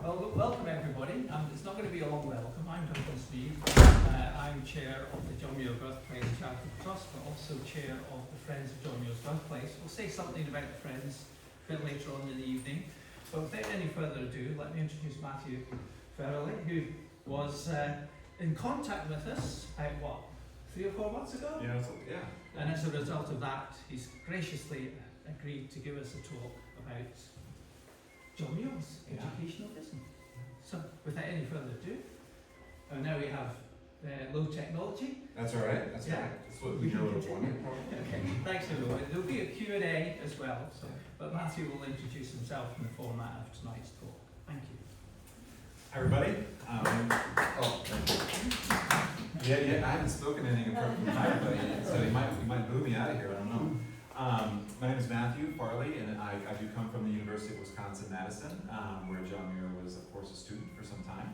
Well, welcome everybody. It's not going to be a long welcome. I'm Duncan Steve. I'm chair of the John Muir Birthplace Charitable Trust, but also chair of the Friends of John Muir's Birthplace. We'll say something about the Friends a bit later on in the evening. But without any further ado, let me introduce Matthew Farrelly, who was in contact with us about, 3 or 4 months ago? Yeah. And as a result of that, he's graciously agreed to give us a talk about John Muir's educational vision. So, without any further ado, now we have low technology. That's all right. That's right. That's what we know was wanted. Okay, thanks everyone. There'll be a Q&A as well, but Matthew will introduce himself in the format of tonight's talk. Thank you. Hi everybody. I haven't spoken anything apart from hi everybody yet, so you might move me out of here. I don't know. My name is Matthew Farrelly, and I do come from the University of Wisconsin-Madison, where John Muir was, of course, a student for some time.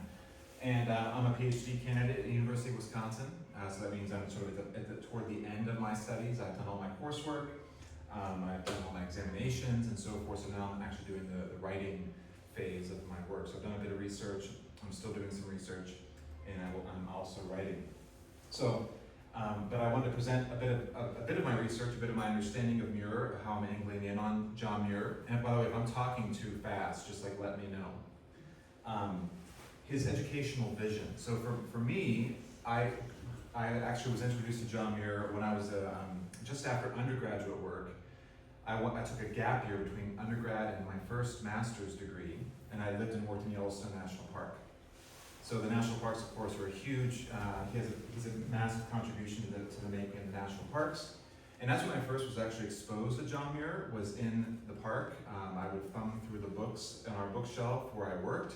And I'm a PhD candidate at the University of Wisconsin, so that means I'm sort of toward the end of my studies. I've done all my coursework, I've done all my examinations and so forth, so now I'm actually doing the writing phase of my work. So I've done a bit of research, I'm still doing some research, and I'm also writing. So, but I wanted to present a bit of my research, a bit of my understanding of Muir, how I'm angling in on John Muir. And by the way, if I'm talking too fast, just let me know. His educational vision. So for me, I actually was introduced to John Muir when I was just after undergraduate work. I took a gap year between undergrad and my first master's degree, and I lived and worked in Yellowstone National Park. So the national parks, of course, are a huge, he's a massive contribution to the making of the national parks. And that's when I first was actually exposed to John Muir, was in the park. I would thumb through the books on our bookshelf where I worked.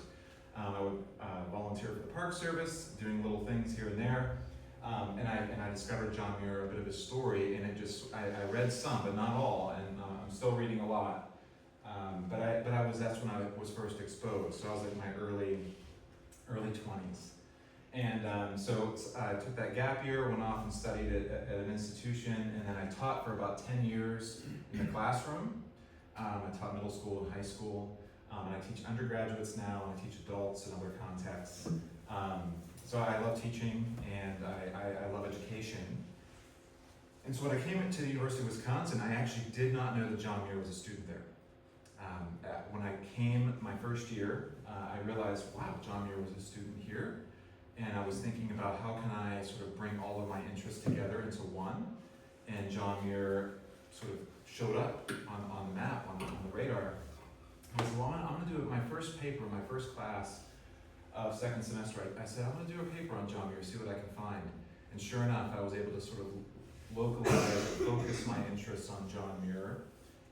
I would volunteer for the Park Service, doing little things here and there. And I discovered John Muir, a bit of his story, and I read some, but not all, and I'm still reading a lot. That's when I was first exposed. So I was in my early 20s. And so I took that gap year, went off and studied at an institution, and then I taught for about 10 years in the classroom. I taught middle school and high school, and I teach undergraduates now, and I teach adults in other contexts. So I love teaching, and I love education. And so when I came into the University of Wisconsin, I actually did not know that John Muir was a student there. When I came my first year, I realized, wow, John Muir was a student here. And I was thinking about how can I sort of bring all of my interests together into one. And John Muir sort of showed up on the map, on the radar. I said, well, I'm going to do my first paper, my first class of second semester. I said, I'm going to do a paper on John Muir, see what I can find. And sure enough, I was able to sort of localize, focus my interests on John Muir,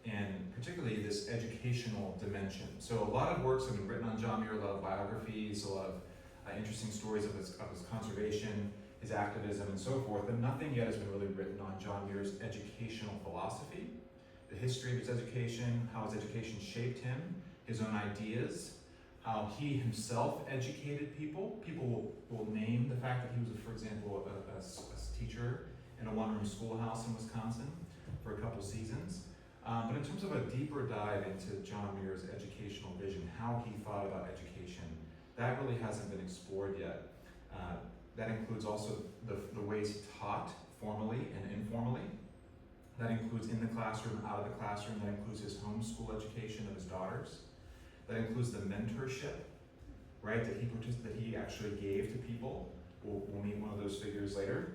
and particularly this educational dimension. So a lot of works have been written on John Muir, a lot of biographies, a lot of interesting stories of his conservation, his activism, and so forth, but nothing yet has been really written on John Muir's educational philosophy, the history of his education, how his education shaped him, his own ideas, how he himself educated people. People will name the fact that he was, for example, a teacher in a one-room schoolhouse in Wisconsin for a couple seasons. But in terms of a deeper dive into John Muir's educational vision, how he thought about education, that really hasn't been explored yet. That includes also the ways he taught, formally and informally. That includes in the classroom, out of the classroom. That includes his homeschool education of his daughters. That includes the mentorship, right, that he actually gave to people. We'll meet one of those figures later.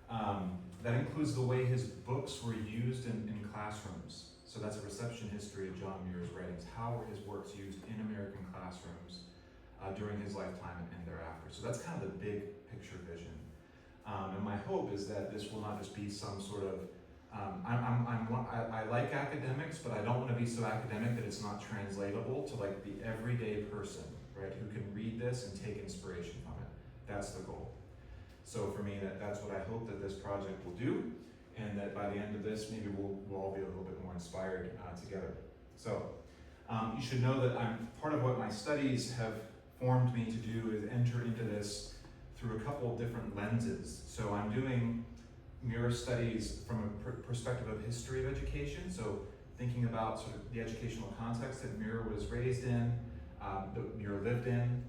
That includes the way his books were used in classrooms. So that's a reception history of John Muir's writings. How were his works used in American classrooms during his lifetime and thereafter? So that's kind of the big picture vision. And my hope is that this will not just be some sort of, I like academics, but I don't want to be so academic that it's not translatable to like the everyday person, right, who can read this and take inspiration from it. That's the goal. So for me, that's what I hope that this project will do, and that by the end of this, maybe we'll all be a little bit more inspired together. So you should know that part of what my studies have formed me to do is enter into this through a couple of different lenses. So I'm doing Muir studies from a perspective of history of education, so thinking about sort of the educational context that Muir was raised in, Muir lived in,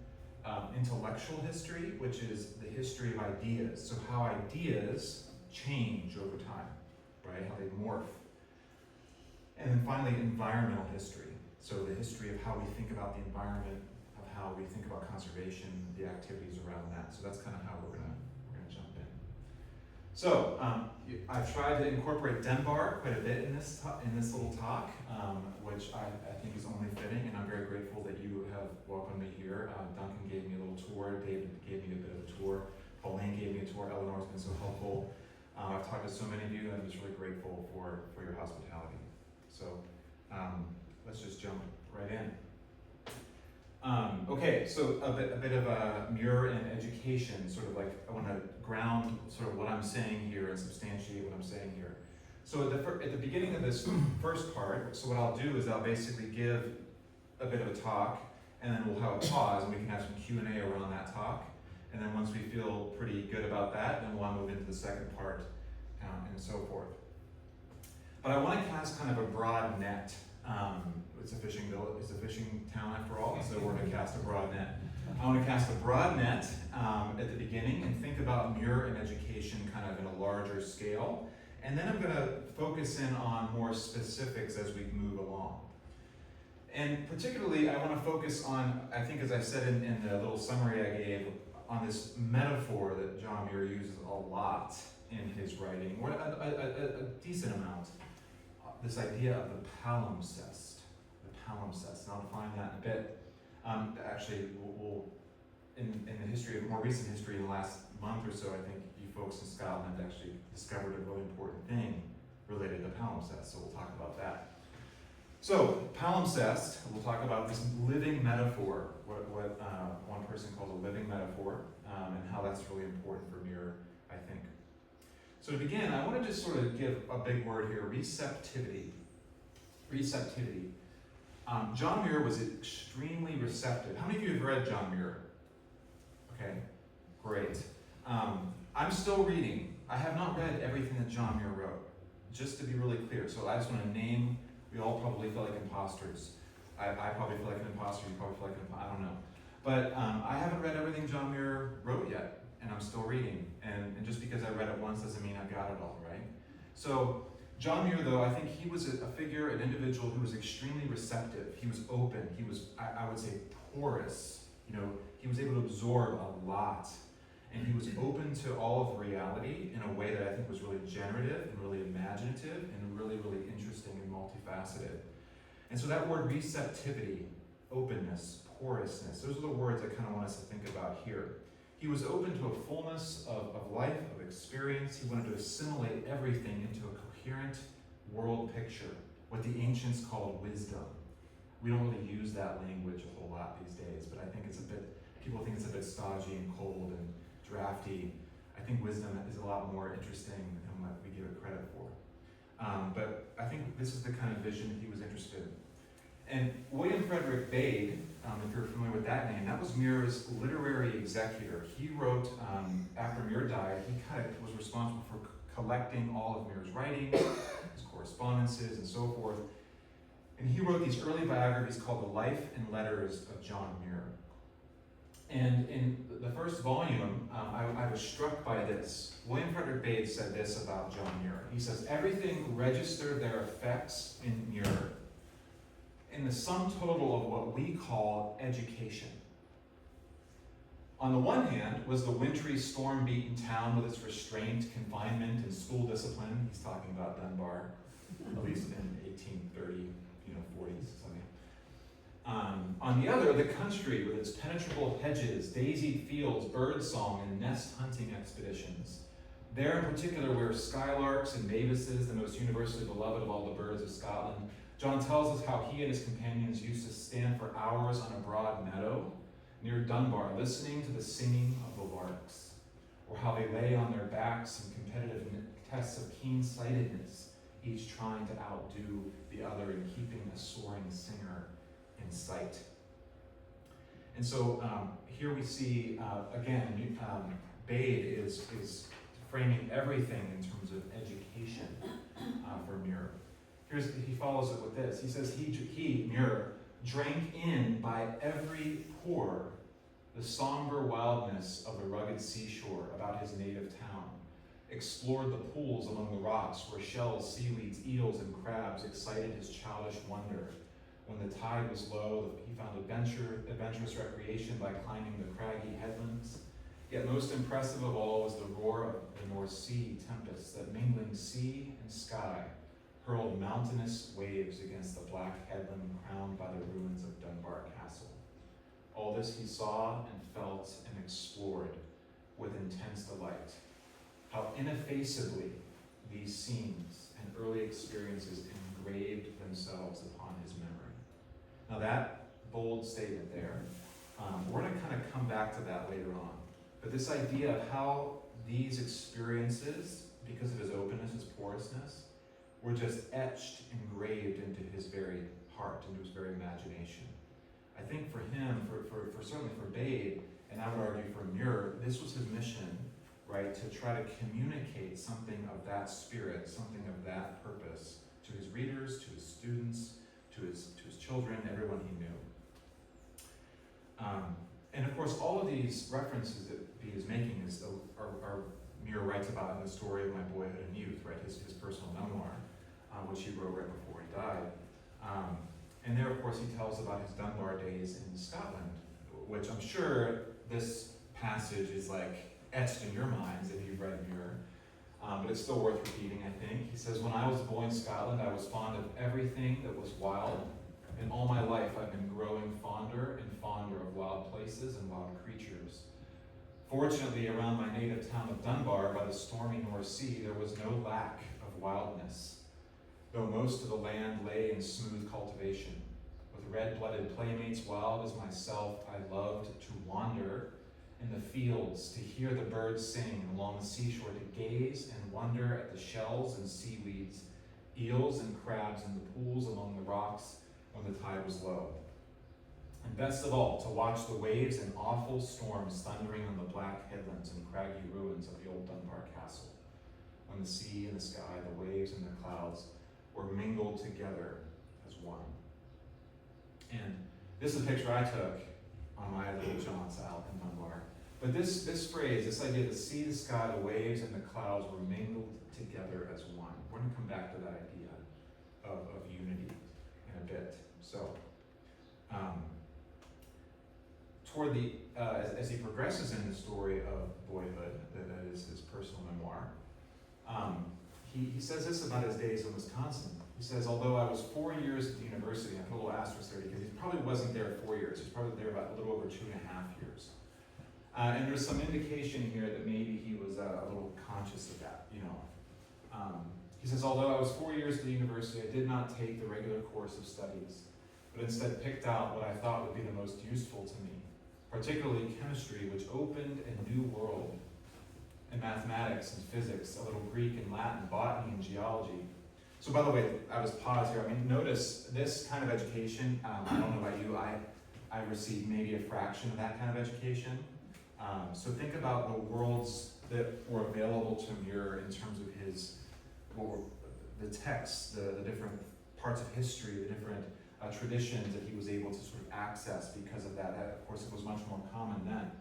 intellectual history, which is the history of ideas, so how ideas change over time, right? How they morph. And then finally, environmental history, so the history of how we think about the environment, of how we think about conservation, the activities around that. So that's kind of how we're gonna jump in. So I've tried to incorporate Dunbar quite a bit in this little talk, which I think is only fitting, and I'm very grateful that you have welcomed me here. Duncan gave me a little tour, David gave me a bit of a tour, Pauline gave me a tour, Eleanor's been so helpful. I've talked to so many of you, and I'm just really grateful for your hospitality. So let's just jump right in. Okay, so a bit of a Muir and education, sort of like I want to ground sort of what I'm saying here and substantiate what I'm saying here. So at the beginning of this first part, so what I'll do is I'll basically give a bit of a talk, and then we'll have a pause, and we can have some Q&A around that talk. And then once we feel pretty good about that, then we'll move into the second part, and so forth. But I want to cast kind of a broad net. It's a fishing town after all, so we're going to cast a broad net. I want to cast a broad net at the beginning and think about Muir and education kind of in a larger scale. And then I'm going to focus in on more specifics as we move along. And particularly, I want to focus on, I think as I said in the little summary I gave, on this metaphor that John Muir uses a lot in his writing, or a decent amount. This idea of the palimpsest. And I'll define that in a bit. Actually, we'll in the history of more recent history in the last month or so, I think you folks in Scotland have actually discovered a really important thing related to palimpsest, so we'll talk about that. So, palimpsest, we'll talk about this living metaphor, what one person calls a living metaphor, and how that's really important for Muir, I think. So to begin, I want to just sort of give a big word here, receptivity. Receptivity. John Muir was extremely receptive. How many of you have read John Muir? Okay, great. I'm still reading. I have not read everything that John Muir wrote, just to be really clear. So I just want to name, we all probably feel like imposters. I probably feel like an imposter, you probably feel like an imposter, I don't know. But I haven't read everything John Muir wrote yet, and I'm still reading. And just because I read it once doesn't mean I've got it all, right? So John Muir, though, I think he was a figure, an individual who was extremely receptive. He was open. He was, I would say, porous. You know, he was able to absorb a lot. And he was open to all of reality in a way that I think was really generative and really imaginative and really, really interesting and multifaceted. And so that word receptivity, openness, porousness, those are the words I kind of want us to think about here. He was open to a fullness of life, of experience. He wanted to assimilate everything into a coherent world picture, what the ancients called wisdom. We don't really use that language a whole lot these days, but I think it's a bit, people think it's a bit stodgy and cold and drafty. I think wisdom is a lot more interesting than what we give it credit for. But I think this is the kind of vision he was interested in. And William Frederick Bade, if you're familiar with that name, that was Muir's literary executor. He wrote, after Muir died, he kind of was responsible for collecting all of Muir's writings, his correspondences, and so forth. And he wrote these early biographies called The Life and Letters of John Muir. And in the first volume, I was struck by this. William Frederick Bade said this about John Muir. He says, everything registered their effects in Muir in the sum total of what we call education. On the one hand was the wintry, storm-beaten town with its restraint, confinement, and school discipline. He's talking about Dunbar, at least in 1830, 40s, something. On the other, the country with its penetrable hedges, daisied fields, bird song, and nest hunting expeditions. There in particular were skylarks and mavises, the most universally beloved of all the birds of Scotland. John tells us how he and his companions used to stand for hours on a broad meadow near Dunbar, listening to the singing of the larks, or how they lay on their backs in competitive tests of keen-sightedness, each trying to outdo the other in keeping a soaring singer in sight. And so here we see, again, Bade is framing everything in terms of education for Muir. He follows it with this. He says, he, Muir, drank in by every pore the somber wildness of the rugged seashore about his native town, explored the pools among the rocks where shells, seaweeds, eels, and crabs excited his childish wonder. When the tide was low, he found adventurous recreation by climbing the craggy headlands. Yet most impressive of all was the roar of the North Sea tempests that, mingling sea and sky, hurled mountainous waves against the black headland crowned by the ruins of Dunbar Castle. All this he saw and felt and explored with intense delight. How ineffaceably these scenes and early experiences engraved themselves upon his memory. Now that bold statement there, we're going to kind of come back to that later on. But this idea of how these experiences, because of his openness, his porousness, were just etched, engraved into his very heart, into his very imagination. I think for him, for certainly for Babe, and I would argue for Muir, this was his mission, right, to try to communicate something of that spirit, something of that purpose to his readers, to his students, to his children, everyone he knew. And of course, all of these references that he is making are Muir writes about in the story of My Boyhood and Youth, right, his personal memoir, which he wrote right before he died. And there, of course, he tells about his Dunbar days in Scotland, which I'm sure this passage is like etched in your minds if you've read Muir. But it's still worth repeating, I think. He says, when I was a boy in Scotland, I was fond of everything that was wild. And all my life, I've been growing fonder and fonder of wild places and wild creatures. Fortunately, around my native town of Dunbar, by the stormy North Sea, there was no lack of wildness, though most of the land lay in smooth cultivation. With red-blooded playmates wild as myself, I loved to wander in the fields, to hear the birds sing, and along the seashore to gaze and wonder at the shells and seaweeds, eels and crabs in the pools among the rocks when the tide was low. And best of all, to watch the waves and awful storms thundering on the black headlands and craggy ruins of the old Dunbar Castle, when the sea and the sky, the waves and the clouds were mingled together as one. And this is a picture I took on my little jaunts out in Dunbar. But this phrase, this idea, the sea, the sky, the waves, and the clouds were mingled together as one. We're going to come back to that idea of unity in a bit. So, toward the as he progresses in the story of boyhood, that is his personal memoir, he says this about his days in Wisconsin. He says, although I was 4 years at the university, I put a little asterisk there because he probably wasn't there 4 years. He was probably there about a little over 2.5 years. And there's some indication here that maybe he was a little conscious of that, you know. He says, although I was 4 years at the university, I did not take the regular course of studies, but instead picked out what I thought would be the most useful to me, particularly chemistry, which opened a new world, and mathematics and physics, a little Greek and Latin, botany and geology. So by the way, I was paused here. I mean, notice this kind of education, I don't know about you, I received maybe a fraction of that kind of education. So think about the worlds that were available to Muir in terms of his, the texts, the different parts of history, the different traditions that he was able to sort of access because of that. Of course, it was much more common then,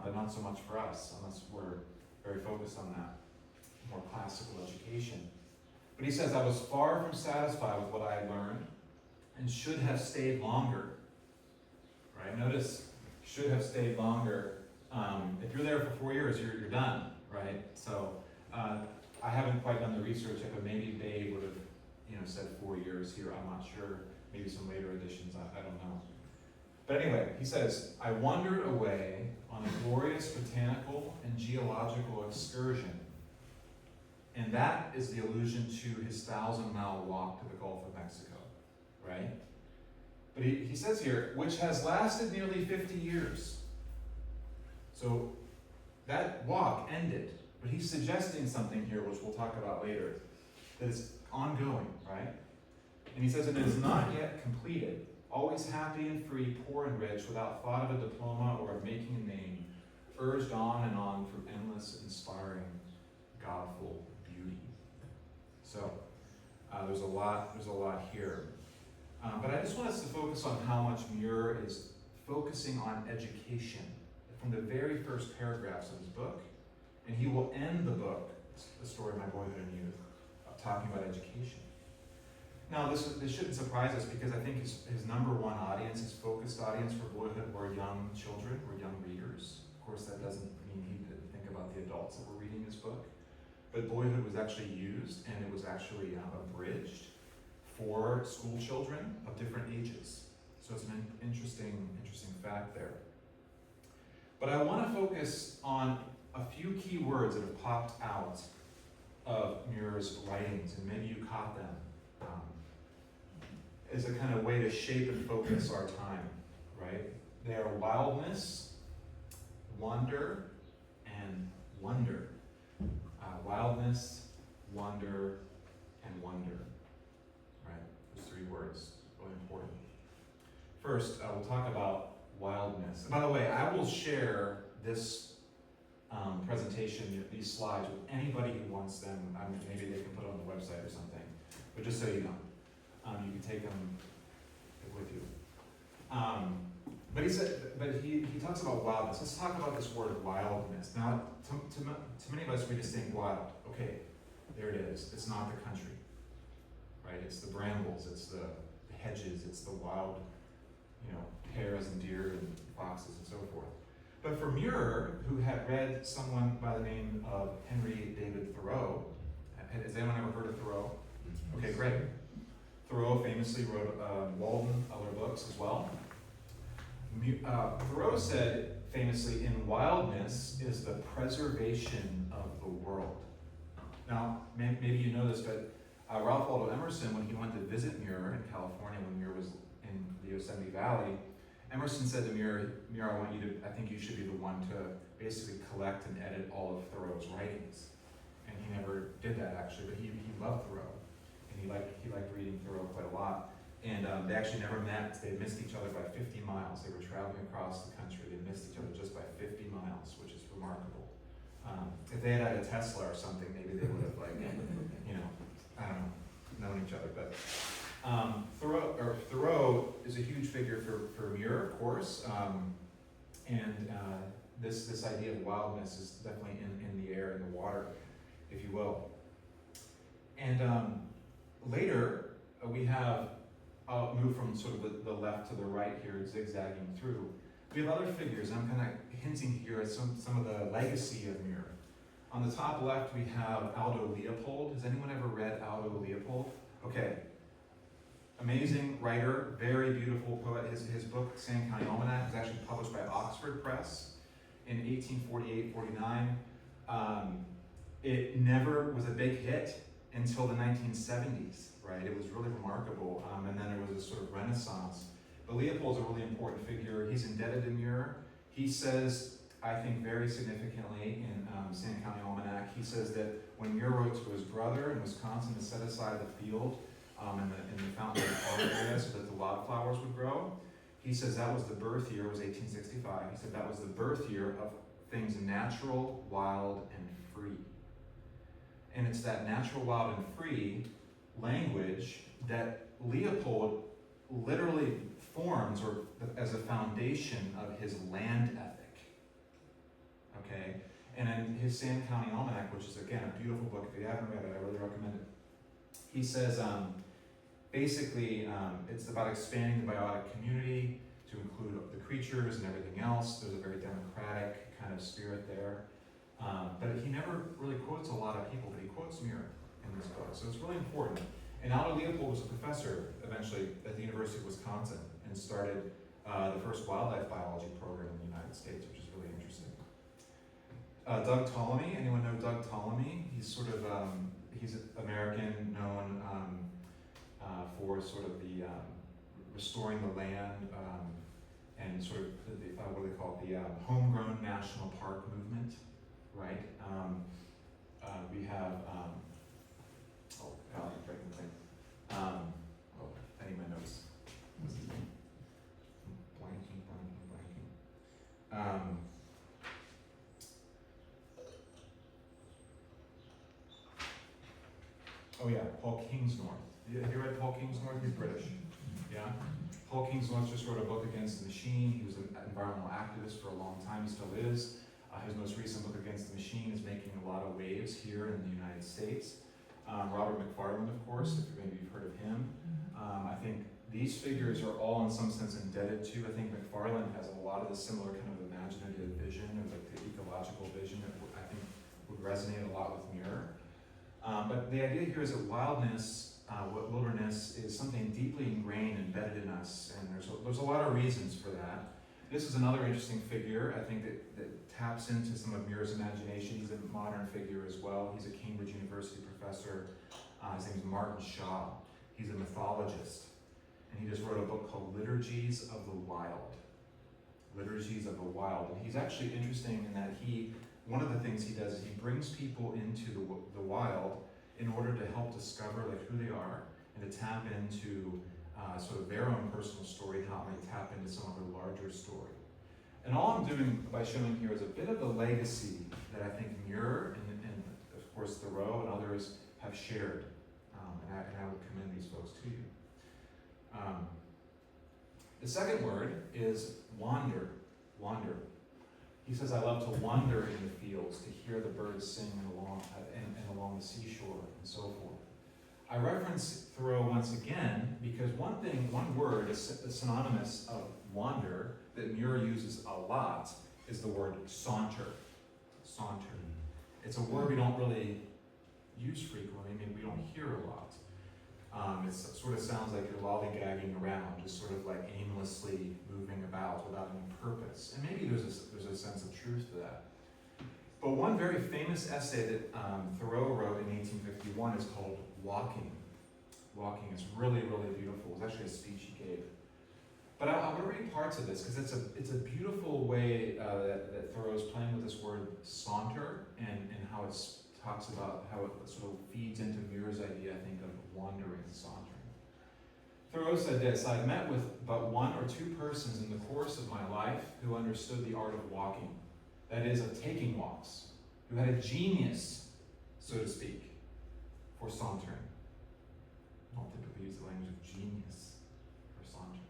but not so much for us, unless we're very focused on that more classical education. But he says, I was far from satisfied with what I had learned and should have stayed longer. Right? Notice, should have stayed longer. If you're there for 4 years, you're done, right? So I haven't quite done the research yet, but maybe Babe would have, said 4 years here. I'm not sure. Maybe some later editions. I don't know. But anyway, he says, I wandered away on a glorious botanical and geological excursion. And that is the allusion to his 1,000-mile walk to the Gulf of Mexico, right? But he says here, which has lasted nearly 50 years. So that walk ended, but he's suggesting something here, which we'll talk about later, that is ongoing, right? And he says, it is not yet completed, always happy and free, poor and rich, without thought of a diploma or of making a name, urged on and on through endless, inspiring, godful beauty. So there's a lot here. But I just want us to focus on how much Muir is focusing on education from the very first paragraphs of his book. And he will end the book, The Story of My Boyhood and Youth, talking about education. Now, this shouldn't surprise us because I think his number one audience, his focused audience for Boyhood were young children, were young readers. Of course, that doesn't mean he didn't think about the adults that were reading his book. But Boyhood was actually used, and it was actually abridged for school children of different ages. So it's an interesting fact there. But I want to focus on a few key words that have popped out of Muir's writings, and maybe you caught them, as a kind of way to shape and focus our time, right? They are wildness, wonder, and wonder. Wildness, wonder, and wonder, right? Those three words, really important. First, we'll talk about wildness. And by the way, I will share this presentation, these slides, with anybody who wants them. Maybe they can put it on the website or something. But just so you know, you can take them with you. But he talks about wildness. Let's talk about this word wildness. Now, to many of us, we just think wild. Okay, there it is. It's not the country, right? It's the brambles. It's the hedges. It's the wild, hares and deer and foxes and so forth. But for Muir, who had read someone by the name of Henry David Thoreau, has anyone ever heard of Thoreau? Okay, great. Thoreau famously wrote Walden, other books as well. Thoreau said famously, "In wildness is the preservation of the world." Now, maybe you know this, but Ralph Waldo Emerson, when he went to visit Muir in California, when Muir was in the Yosemite Valley, Emerson said to Muir, I think you should be the one to basically collect and edit all of Thoreau's writings. And he never did that actually, but he loved Thoreau. And he liked reading Thoreau quite a lot. And they actually never met. They missed each other by 50 miles. They were traveling across the country. They missed each other just by 50 miles, which is remarkable. If they had a Tesla or something, maybe they would have I don't know, known each other. But Thoreau is a huge figure for Muir, of course. This idea of wildness is definitely in the air, in the water, if you will. And later, we have, I'll move from sort of the left to the right here, zigzagging through. We have other figures. I'm kind of hinting here at some of the legacy of Muir. On the top left, we have Aldo Leopold. Has anyone ever read Aldo Leopold? Okay. Amazing writer, very beautiful poet. His book, Sand County Almanac, was actually published by Oxford Press in 1848-49. It never was a big hit until the 1970s, right? It was really remarkable, and then there was a sort of renaissance. But Leopold's a really important figure. He's indebted to Muir. He says, I think very significantly in Sand County Almanac, he says that when Muir wrote to his brother in Wisconsin to set aside the field in the Fountain Farm area so that the wildflowers would grow, he says that was the birth year, was 1865. He said that was the birth year of things natural, wild, and free. And it's that natural, wild, and free language that Leopold literally forms or as a foundation of his land ethic. Okay? And in his Sand County Almanac, which is again a beautiful book, if you haven't read it, I really recommend it. He says basically it's about expanding the biotic community to include the creatures and everything else. There's a very democratic kind of spirit there. But he never really quotes a lot of people, but he quotes Muir in this book. So it's really important. And Aldo Leopold was a professor eventually at the University of Wisconsin and started the first wildlife biology program in the United States, which is really interesting. Doug Ptolemy, anyone know Doug Ptolemy? He's sort of, he's American, known for sort of the restoring the land and sort of what do they call it, the homegrown national park movement, right? We have, I'm breaking the thing. I need my notes. What's his name? Blanking. Oh yeah, Paul Kingsnorth. Have you read Paul Kingsnorth? He's British. Yeah? Hawkins once just wrote a book against the machine. He was an environmental activist for a long time, he still is. His most recent book against the machine is making a lot of waves here in the United States. Robert McFarlane, of course, if maybe you've heard of him. I think these figures are all in some sense indebted to. I think McFarlane has a lot of the similar kind of imaginative vision, or like the ecological vision that I think would resonate a lot with Muir. But the idea here is that wildness, wilderness, is something deeply ingrained, embedded in us, and there's a lot of reasons for that. This is another interesting figure, I think, that taps into some of Muir's imagination. He's a modern figure as well. He's a Cambridge University professor. His name is Martin Shaw. He's a mythologist, and he just wrote a book called Liturgies of the Wild. Liturgies of the Wild. And he's actually interesting in that one of the things he does is he brings people into the wild in order to help discover like who they are and to tap into sort of their own personal story, how it might tap into some of the larger story. And all I'm doing by showing here is a bit of the legacy that I think Muir and of course Thoreau and others have shared. And I would commend these folks to you. The second word is wander. Wander. He says, I love to wander in the fields, to hear the birds sing and along the seashore, and so forth. I reference Thoreau once again because one word is synonymous of wander that Muir uses a lot is the word saunter. Saunter. It's a word we don't really use frequently, maybe we don't hear a lot. It sort of sounds like you're lollygagging around, just sort of like aimlessly moving about without any purpose. And maybe there's a sense of truth to that. But one very famous essay that Thoreau wrote in 1851 is called Walking. Walking is really, really beautiful. It was actually a speech he gave. But I want to read parts of this because it's a beautiful way that Thoreau's playing with this word saunter and how it talks about how it sort of feeds into Muir's idea, I think, of wandering and sauntering. Thoreau said this, I've met with but one or two persons in the course of my life who understood the art of walking, that is, of taking walks, who had a genius, so to speak, for sauntering. I'll typically use the language of genius for sauntering.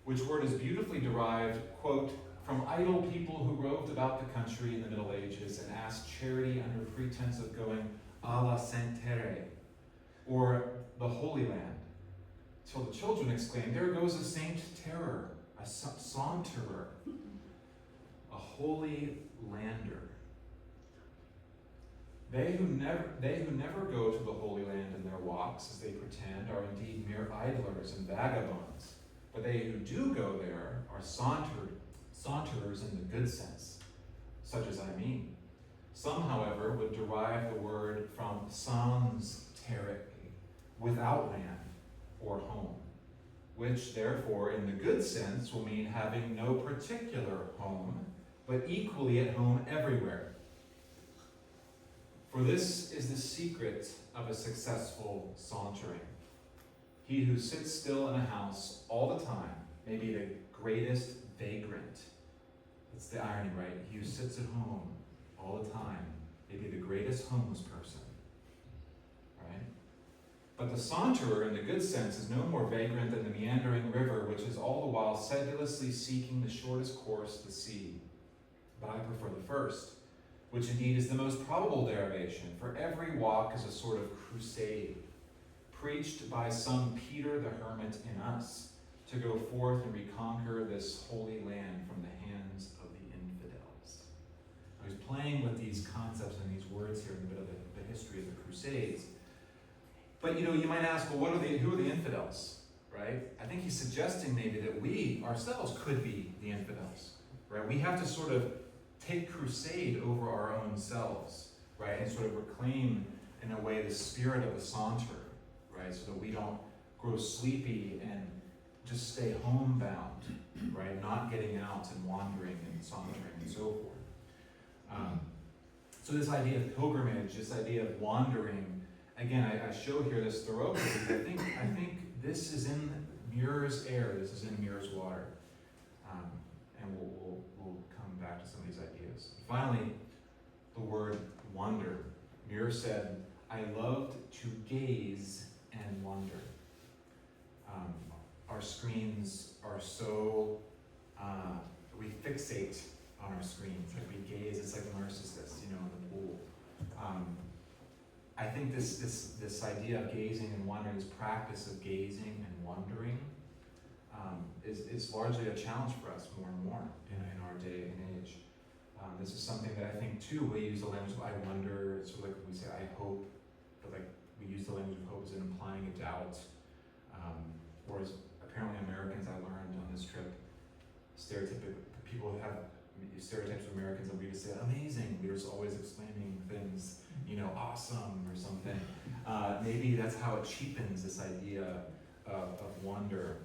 Which word is beautifully derived, quote, from idle people who roved about the country in the Middle Ages and asked charity under pretense of going à la Sainte Terre, or the Holy Land, till the children exclaimed, there goes a Saint Terror, a saunterer, a holy lander. They who never go to the Holy Land in their walks, as they pretend, are indeed mere idlers and vagabonds. But they who do go there are saunterers in the good sense, such as I mean. Some, however, would derive the word from sans terre, without land or home, which therefore in the good sense will mean having no particular home, but equally at home everywhere. For this is the secret of a successful sauntering. He who sits still in a house all the time may be the greatest vagrant. That's the irony, right? He who sits at home all the time may be the greatest homeless person, right? But the saunterer, in the good sense, is no more vagrant than the meandering river, which is all the while sedulously seeking the shortest course to the sea. But I prefer the first, which indeed is the most probable derivation, for every walk is a sort of crusade, preached by some Peter the Hermit in us, to go forth and reconquer this holy land from the hands of the infidels. I was playing with these concepts and these words here in the middle of the history of the Crusades. But you might ask, well, who are the infidels, right? I think he's suggesting maybe that we ourselves could be the infidels, right? We have to sort of take crusade over our own selves, right? And sort of reclaim, in a way, the spirit of a saunter, right? So that we don't grow sleepy and just stay homebound, right? Not getting out and wandering and sauntering and so forth. So this idea of pilgrimage, this idea of wandering, again, I show here this Thoreau because I think this is in Muir's air, this is in Muir's water. And we'll come back to some of these ideas. Finally, the word wonder. Muir said, I loved to gaze and wonder. our screens are so, we fixate on our screens, like we gaze, it's like narcissists, in the pool. I think this idea of gazing and wondering, this practice of gazing and wondering, is largely a challenge for us more and more in our day and age. This is something that I think too, we use the language of I wonder, it's sort of like we say I hope, but like we use the language of hope as in implying a doubt. Whereas apparently Americans, I learned on this trip, people have stereotypes of Americans, and we just say amazing, we're just always exclaiming things, awesome or something. Maybe that's how it cheapens this idea of wonder.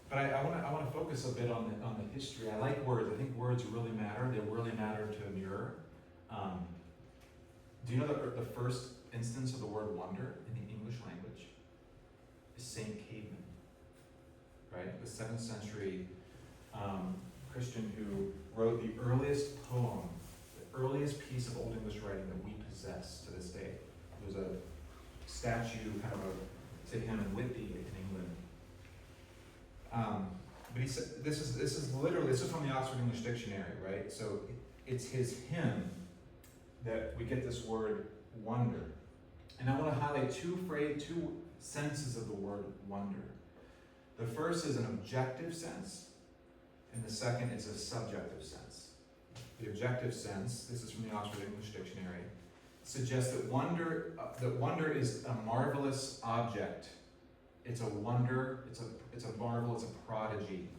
But I want to focus a bit on the history. I like words. I think words really matter. They really matter to Muir. Do you know the first instance of the word wonder in the English language is Saint Caedmon, right? The 7th century Christian who wrote the earliest poem, the earliest piece of Old English writing that we possess to this day. There's a statue, kind of to him in Whitby in England. But he said, this is from the Oxford English Dictionary, right? So it's his hymn that we get this word wonder. And I want to highlight two senses of the word wonder. The first is an objective sense, and the second is a subjective sense. The objective sense, this is from the Oxford English Dictionary, suggests that wonder is a marvelous object. It's a wonder, it's a marvel, it's a prodigy.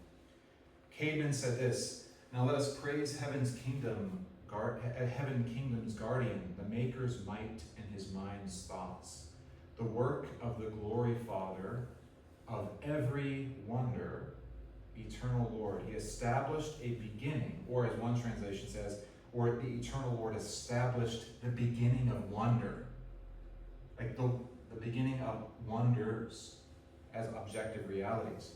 Caedmon said this, now let us praise heaven's kingdom's guardian, the maker's might and his mind's thoughts, the work of the glory Father of every wonder, eternal Lord. He established a beginning, or as one translation says, or the eternal Lord established the beginning of wonder. Like the beginning of wonders as objective realities.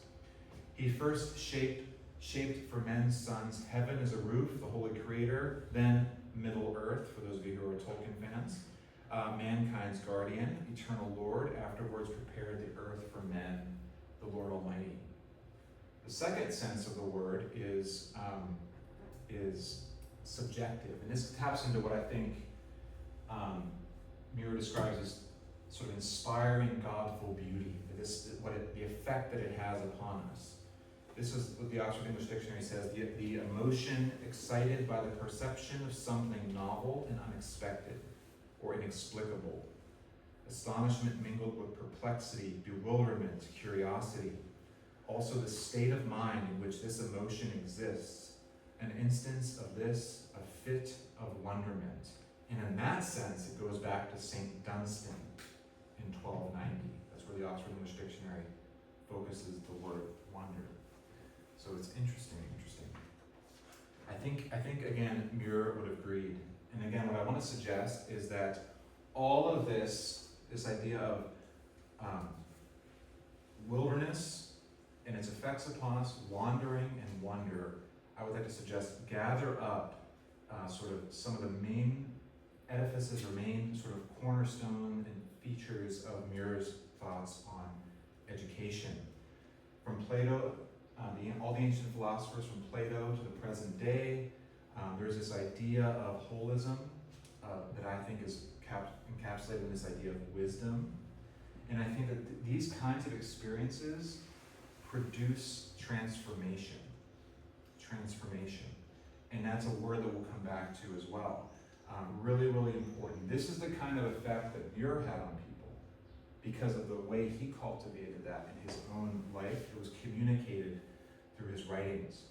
He first shaped for men's sons heaven as a roof, the holy creator, then Middle Earth, for those of you who are Tolkien fans, mankind's guardian, eternal Lord, afterwards prepared the earth for men, the Lord Almighty. The second sense of the word is subjective, and this taps into what I think Muir describes as sort of inspiring godful beauty, the effect that it has upon us. This is what the Oxford English Dictionary says, the emotion excited by the perception of something novel and unexpected or inexplicable. Astonishment mingled with perplexity, bewilderment, curiosity. Also the state of mind in which this emotion exists. An instance of this, a fit of wonderment. And in that sense, it goes back to St. Dunstan in 1290. That's where the Oxford English Dictionary focuses the word wonder. So it's interesting. I think again, Muir would have agreed. And again, what I want to suggest is that all of this idea of wilderness and its effects upon us, wandering and wonder, I would like to suggest gather up sort of some of the main edifices or main sort of cornerstone and features of Muir's thoughts on education. From Plato, all the ancient philosophers from Plato to the present day, there's this idea of holism that I think is encapsulated in this idea of wisdom. And I think that these kinds of experiences produce transformation. And that's a word that we'll come back to as well. Really, really important. This is the kind of effect that Muir had on people because of the way he cultivated that in his own life. It was communicated through his writings.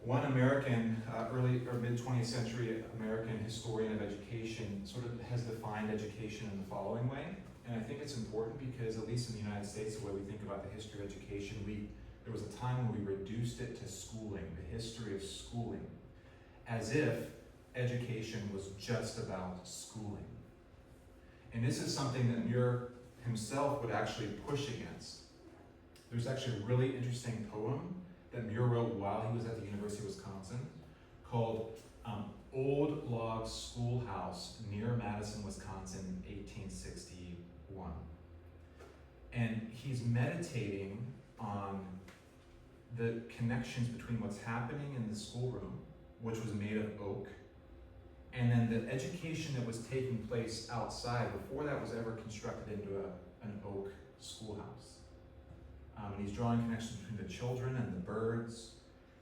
One American, early or mid-20th century American historian of education sort of has defined education in the following way. And I think it's important because, at least in the United States, the way we think about the history of education, there was a time when we reduced it to schooling, the history of schooling, as if education was just about schooling. And this is something that Muir himself would actually push against. There's actually a really interesting poem that Muir wrote while he was at the University of Wisconsin called Old Log Schoolhouse near Madison, Wisconsin, 1861. And he's meditating on the connections between what's happening in the schoolroom, which was made of oak, and then the education that was taking place outside before that was ever constructed into an oak schoolhouse. And he's drawing connections between the children and the birds.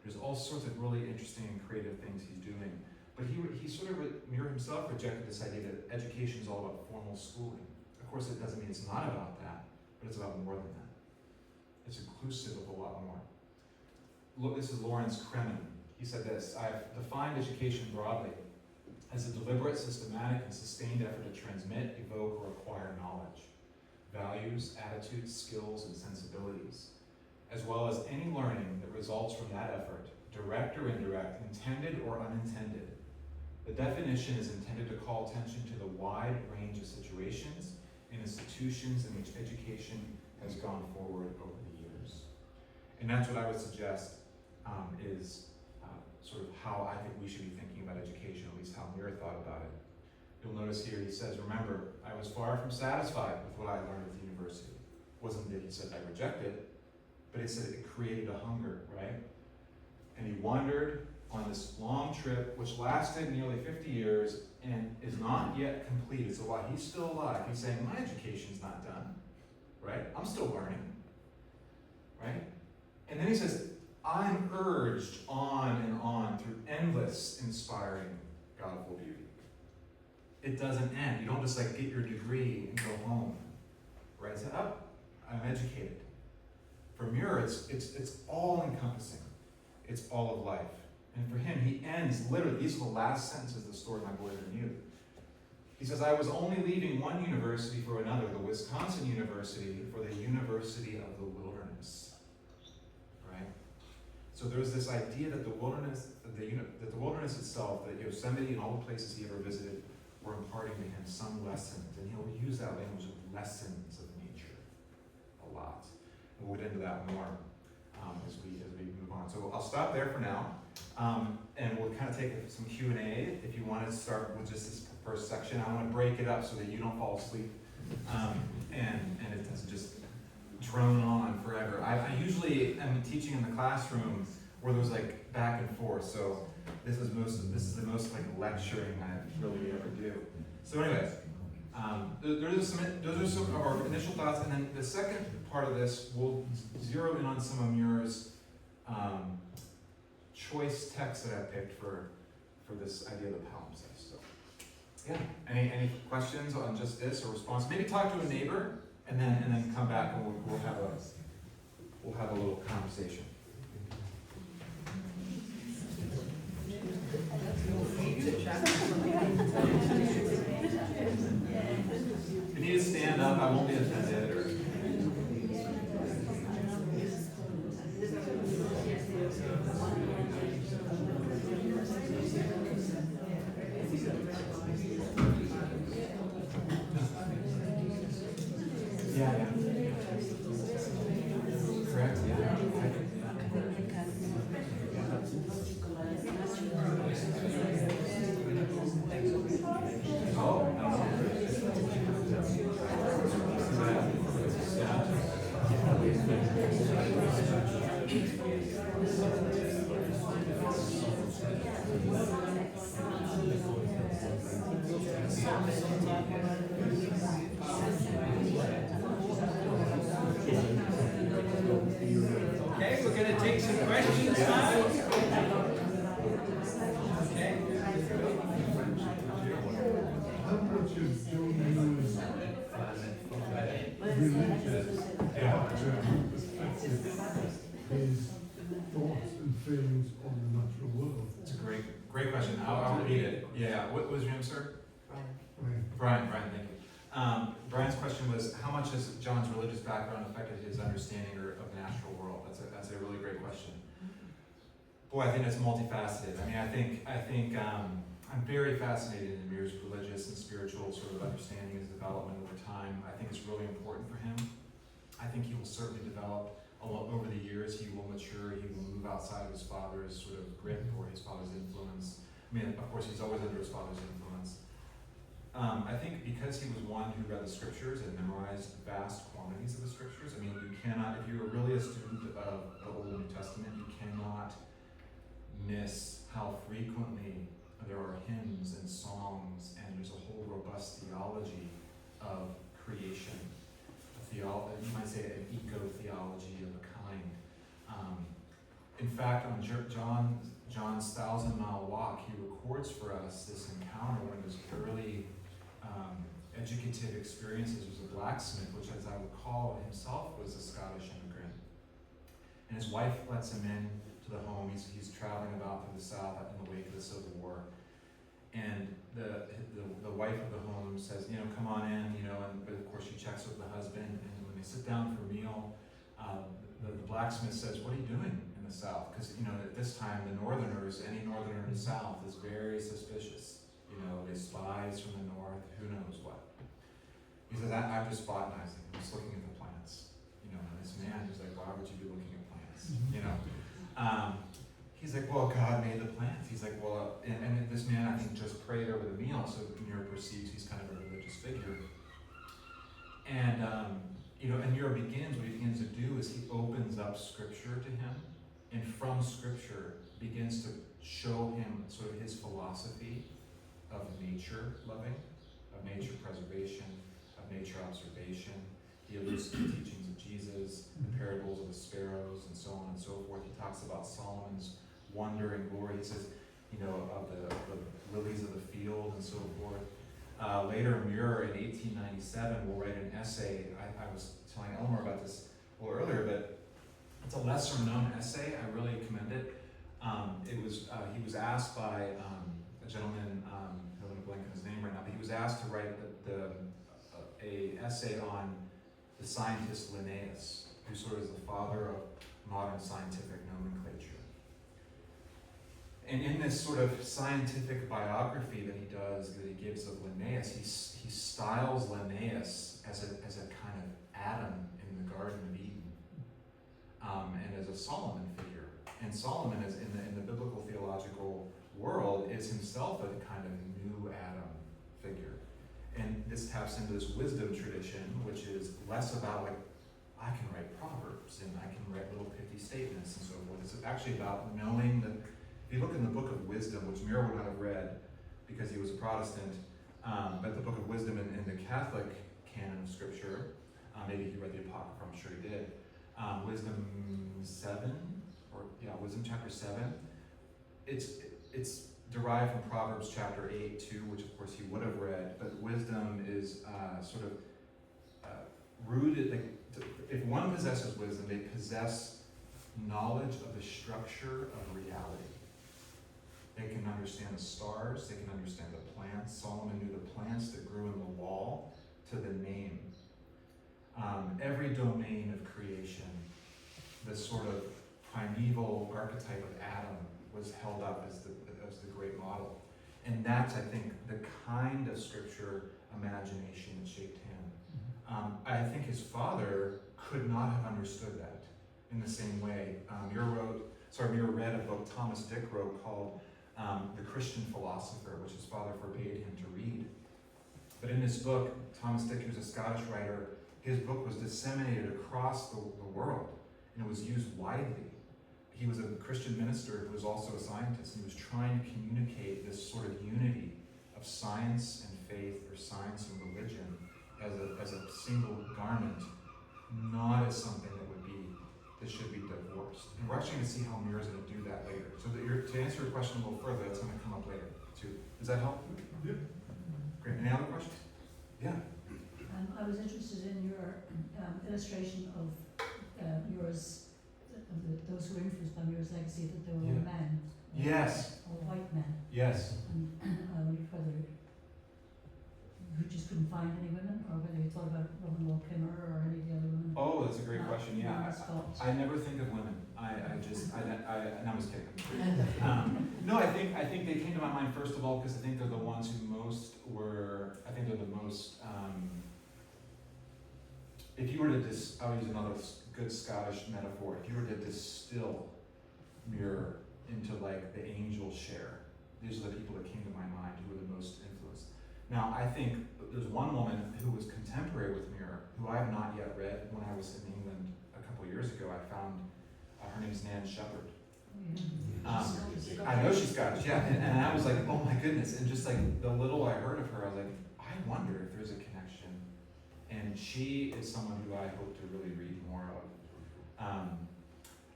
There's all sorts of really interesting and creative things he's doing. But he sort of, Muir himself rejected this idea that education is all about formal schooling. Of course, it doesn't mean it's not about that, but it's about more than that. It's inclusive of a lot more. Look, this is Lawrence Kremen. He said this: "I've defined education broadly as a deliberate, systematic, and sustained effort to transmit, evoke, or acquire knowledge, values, attitudes, skills, and sensibilities, as well as any learning that results from that effort, direct or indirect, intended or unintended. The definition is intended to call attention to the wide range of situations and institutions in which education has gone forward over the years." And that's what I would suggest is sort of how I think we should be thinking about education, at least how Muir thought about it. You'll notice here he says, "Remember, I was far from satisfied with what I learned at the university." Wasn't that he said I reject it, but he said it created a hunger, right? And he wandered on this long trip, which lasted nearly 50 years and is not yet completed. So while he's still alive, he's saying, my education's not done, right? I'm still learning, right? And then he says, I'm urged on and on through endless, inspiring, godful beauty. It doesn't end. You don't just like get your degree and go home, right? Say, oh, I'm educated. For Muir, it's all encompassing. It's all of life. And for him, he ends literally, these are the last sentences of the story of my boyhood and youth. He says, I was only leaving one university for another, the Wisconsin University, for the University of the Wilderness. Right? So there's this idea that the wilderness, that the wilderness itself, that Yosemite and all the places he ever visited were imparting to him some lessons. And he'll use that language of lessons of nature a lot. And we'll get into that more as we move on. So I'll stop there for now. And we'll kind of take some Q&A if you want to start with just this first section. I want to break it up so that you don't fall asleep and it doesn't just drone on forever. I usually am teaching in the classroom where there's like back and forth. So this is the most like lecturing I really ever do. So anyways, those are some of our initial thoughts, and then the second part of this, we'll zero in on some of Muir's choice texts that I picked for this idea of the palimpsest. So, yeah. Any questions on just this or response? Maybe talk to a neighbor, and then come back and we'll have a little conversation. If you need to stand up, I won't be offended. Yeah. Correct, yeah. Okay, we're going to take some questions now. Okay. How much of John Muir's religious perspective is thoughts and feelings on the natural world? It's a great question. I'll repeat it. Yeah. What was your name, sir? Brian, thank you. Brian's question was, how much has John's religious background affected his understanding of the natural world? That's a really great question. Boy, I think that's multifaceted. I mean, I think I'm very fascinated in Muir's religious and spiritual sort of understanding and development over time. I think it's really important for him. I think he will certainly develop a lot over the years. He will mature. He will move outside of his father's sort of grip or his father's influence. I mean, of course, he's always under his father's influence. I think because he was one who read the scriptures and memorized vast quantities of the scriptures, I mean, you cannot, if you're really a student of the Old and New Testament, you cannot miss how frequently there are hymns and songs, and there's a whole robust theology of creation. You might say an eco-theology of a kind. In fact, on John's 1,000-mile walk, he records for us this encounter. One of his early educative experiences was a blacksmith, which, as I recall, himself was a Scottish immigrant. And his wife lets him in to the home. He's traveling about through the South in the wake of the Civil War. And the wife of the home says, come on in, but of course she checks with the husband. And when they sit down for a meal, the blacksmith says, what are you doing in the South? Because, at this time, any northerner in the South is very suspicious. They spies from the north, who knows what. He says, I'm just botanizing, I'm just looking at the plants. And this man is like, why would you be looking at plants? He's like, well, God made the plants. He's like, well, and this man, I think, just prayed over the meal, so Muir perceives he's kind of a religious figure. And, and Muir what he begins to do is he opens up Scripture to him, and from Scripture begins to show him sort of his philosophy of nature loving, of nature preservation, of nature observation. He alludes to the teachings of Jesus, the parables of the sparrows, and so on and so forth. He talks about Solomon's wonder and glory. He says, of the lilies of the field and so forth. Later, Muir in 1897 will write an essay. I was telling Elmore about this a little earlier, but it's a lesser known essay. I really commend it. He was asked by a gentleman, I'm going to blank on his name right now, but he was asked to write a essay on the scientist Linnaeus, who sort of is the father of modern scientific nomenclature. And in this sort of scientific biography that he gives of Linnaeus, he styles Linnaeus as a kind of Adam in the Garden of Eden, and as a Solomon figure. And Solomon is in the biblical theological world is himself a kind of new Adam figure. And this taps into this wisdom tradition, which is less about like, I can write proverbs and I can write little pithy statements and so forth. It's actually about knowing that, if you look in the Book of Wisdom, which Muir would not have read because he was a Protestant, but the Book of Wisdom in the Catholic canon of Scripture, maybe he read the Apocrypha, I'm sure he did. Wisdom chapter 7. It's derived from Proverbs chapter 8 too, which of course he would have read, but wisdom is sort of rooted, like, if one possesses wisdom, they possess knowledge of the structure of reality. They can understand the stars, they can understand the plants. Solomon knew the plants that grew in the wall to the name. Every domain of creation, this sort of primeval archetype of Adam, was held up as the great model. And that's, I think, the kind of scripture imagination that shaped him. I think his father could not have understood that in the same way. Muir read a book Thomas Dick wrote called The Christian Philosopher, which his father forbade him to read. But in this book, Thomas Dick, who's a Scottish writer, his book was disseminated across the world, and it was used widely. He was a Christian minister who was also a scientist, and he was trying to communicate this sort of unity of science and faith, or science and religion, as a single garment, not as something that should be divorced. And we're actually going to see how Muir is going to do that later. So to answer your question a little further, that's going to come up later too. Does that help? Yeah. Great. Any other questions? Yeah. I was interested in your illustration of Muir's, those who were influenced by Muir's legacy, that they were all men. Yes. All white men. Yes. And I wondered whether you just couldn't find any women, or whether you thought about Robin Wall Kimmer or any of the other women. Oh, that's a great question. Yeah, I never think of women. I'm just kidding. No, I think they came to my mind first of all because I think they're the ones who most were. I think they're the most. If you were to I'll use another good Scottish metaphor. If you were to distill Muir into like the angel share, these are the people that came to my mind who were the most influenced. Now, I think there's one woman who was contemporary with Muir, who I have not yet read. When I was in England a couple of years ago, I found, her name's Nan Shepherd. I know she's Scottish, yeah, and I was like, oh my goodness, and just like the little I heard of her, I was like, I wonder if there's a connection. And she is someone who I hope to really read more of.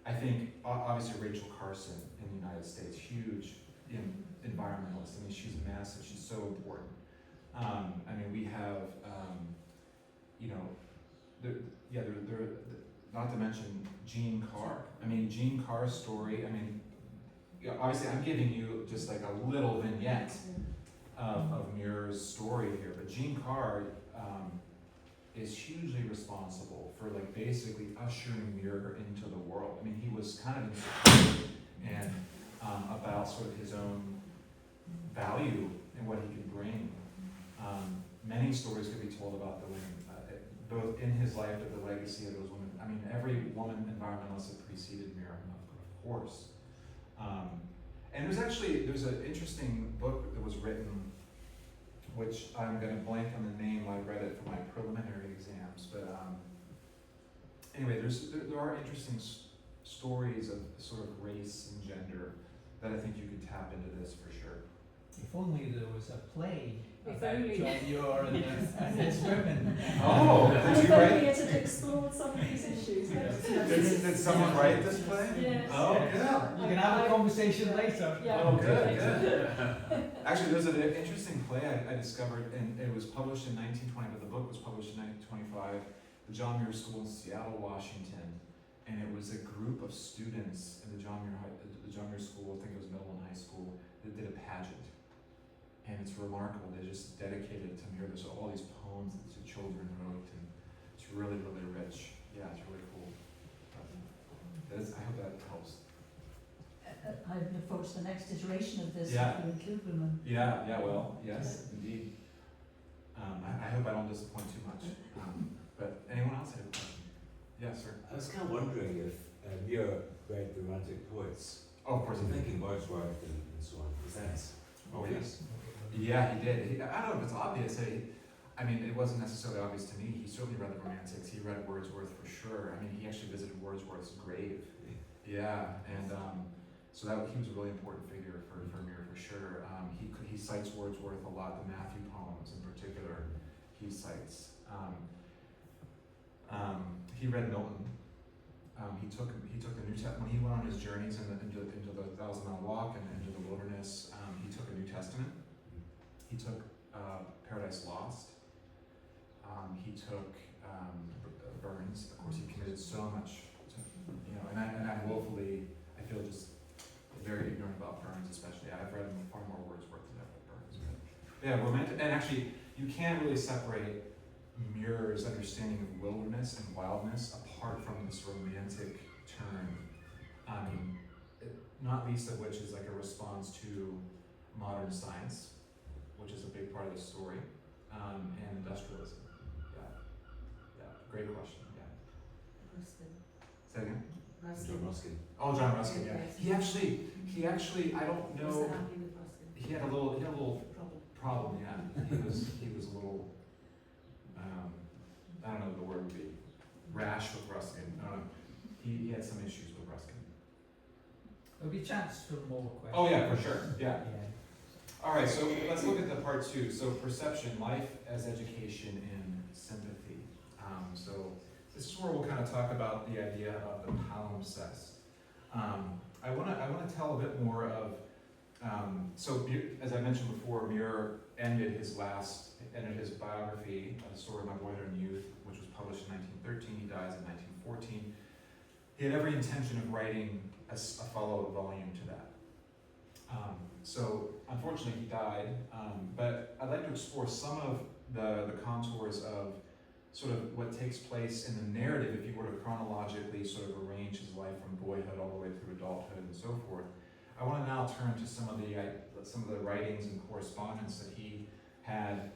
I think, obviously, Rachel Carson in the United States, huge environmentalist. I mean, she's massive, she's so important. I mean, we have, you know, not to mention Jean Carr. I mean, Jean Carr's story, I mean, yeah, obviously I'm giving you just like a little vignette of Muir's story here, but Jean Carr is hugely responsible for like basically ushering Muir into the world. I mean, he was kind of insecure and about sort of his own value and what he could bring. Many stories could be told about the women, both in his life but the legacy of those women. I mean, every woman environmentalist that preceded Muir, of course. And there's an interesting book that was written, which I'm going to blank on the name. I read it for my preliminary exams, but anyway, there are interesting stories of sort of race and gender that I think you could tap into this for sure. If only there was a play about John Muir and his women. Oh, did you write? It had explored some of these issues. Did someone write this play? Yes. Oh, Yes. good. You can have a conversation later. Yeah. Oh, good. Actually, there's an interesting play I discovered, and it was published in 1920, but the book was published in 1925, the John Muir School in Seattle, Washington, and it was a group of students in the John Muir School, I think it was middle and high school, that did a pageant. And it's remarkable. They just dedicated it to Muir. There's all these poems that the children wrote, and it's really, really rich. Yeah, it's really cool. I hope that helps. I look forward to the next iteration of this, Yeah. if you include women. Yeah, well, yes, indeed. I hope I don't disappoint too much. But anyone else have a question? Yes, sir. I was kind of wondering if Muir read the Romantic poets. Oh, of course I'm he did. thinking Wordsworth and so on. Is that? Oh, yes. Yeah, he did. I don't know if it's obvious. I mean, it wasn't necessarily obvious to me. He certainly read the Romantics. He read Wordsworth for sure. I mean, he actually visited Wordsworth's grave. Yeah, and so he was a really important figure for Muir for sure. He cites Wordsworth a lot, the Matthew poems in particular. He cites. He read Milton. He took the New Testament when he went on his journeys into the 1,000-mile walk and into the wilderness. He took a New Testament. He took Paradise Lost. He took Burns. Of course, he committed so much to, and I'm woefully, I feel just very ignorant about Burns, especially. I've read far more Wordsworth than I've read Burns. But yeah, romantic, and actually, you can't really separate Muir's understanding of wilderness and wildness apart from this romantic turn. Not least of which is like a response to modern science, which is a big part of the story, and industrialism. Yeah, great question. Yeah. Ruskin. Say that again. John Ruskin. Oh, John Ruskin. Yeah. He actually, I don't know. Was happy with Ruskin? He had a little problem. Yeah. He was a little. I don't know what the word would be. Rash with Ruskin. He had some issues with Ruskin. There'll be a chance for more questions. Oh yeah, for sure. Yeah. All right, so let's look at the part two. So perception, life as education and sympathy. So this is where we'll kind of talk about the idea of the palimpsest. I want to tell a bit more of. So as I mentioned before, Muir ended his biography, The Story of My Boyhood and Youth, which was published in 1913. He dies in 1914. He had every intention of writing a follow-up volume to that. So unfortunately he died, but I'd like to explore some of the contours of sort of what takes place in the narrative if you were to chronologically sort of arrange his life from boyhood all the way through adulthood and so forth. I want to now turn to some of the writings and correspondence that he had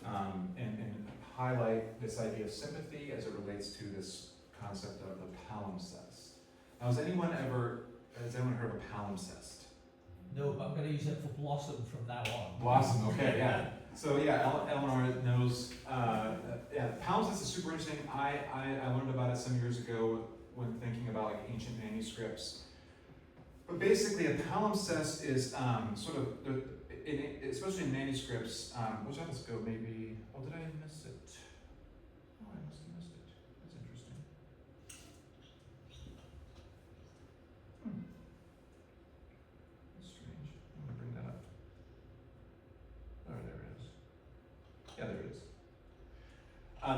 and highlight this idea of sympathy as it relates to this concept of the palimpsest. Now, has anyone heard of a palimpsest? No, but I'm going to use it for Blossom from now on. Blossom, okay, yeah. So yeah, Eleanor knows, yeah, palimpsest is super interesting. I learned about it some years ago when thinking about like ancient manuscripts. But basically a palimpsest is sort of, especially in manuscripts, which I just go maybe, oh, did I miss it? Oh, I must have missed it. That's interesting. That's strange. I'm gonna bring that up. Oh, there it is. Yeah, there it is.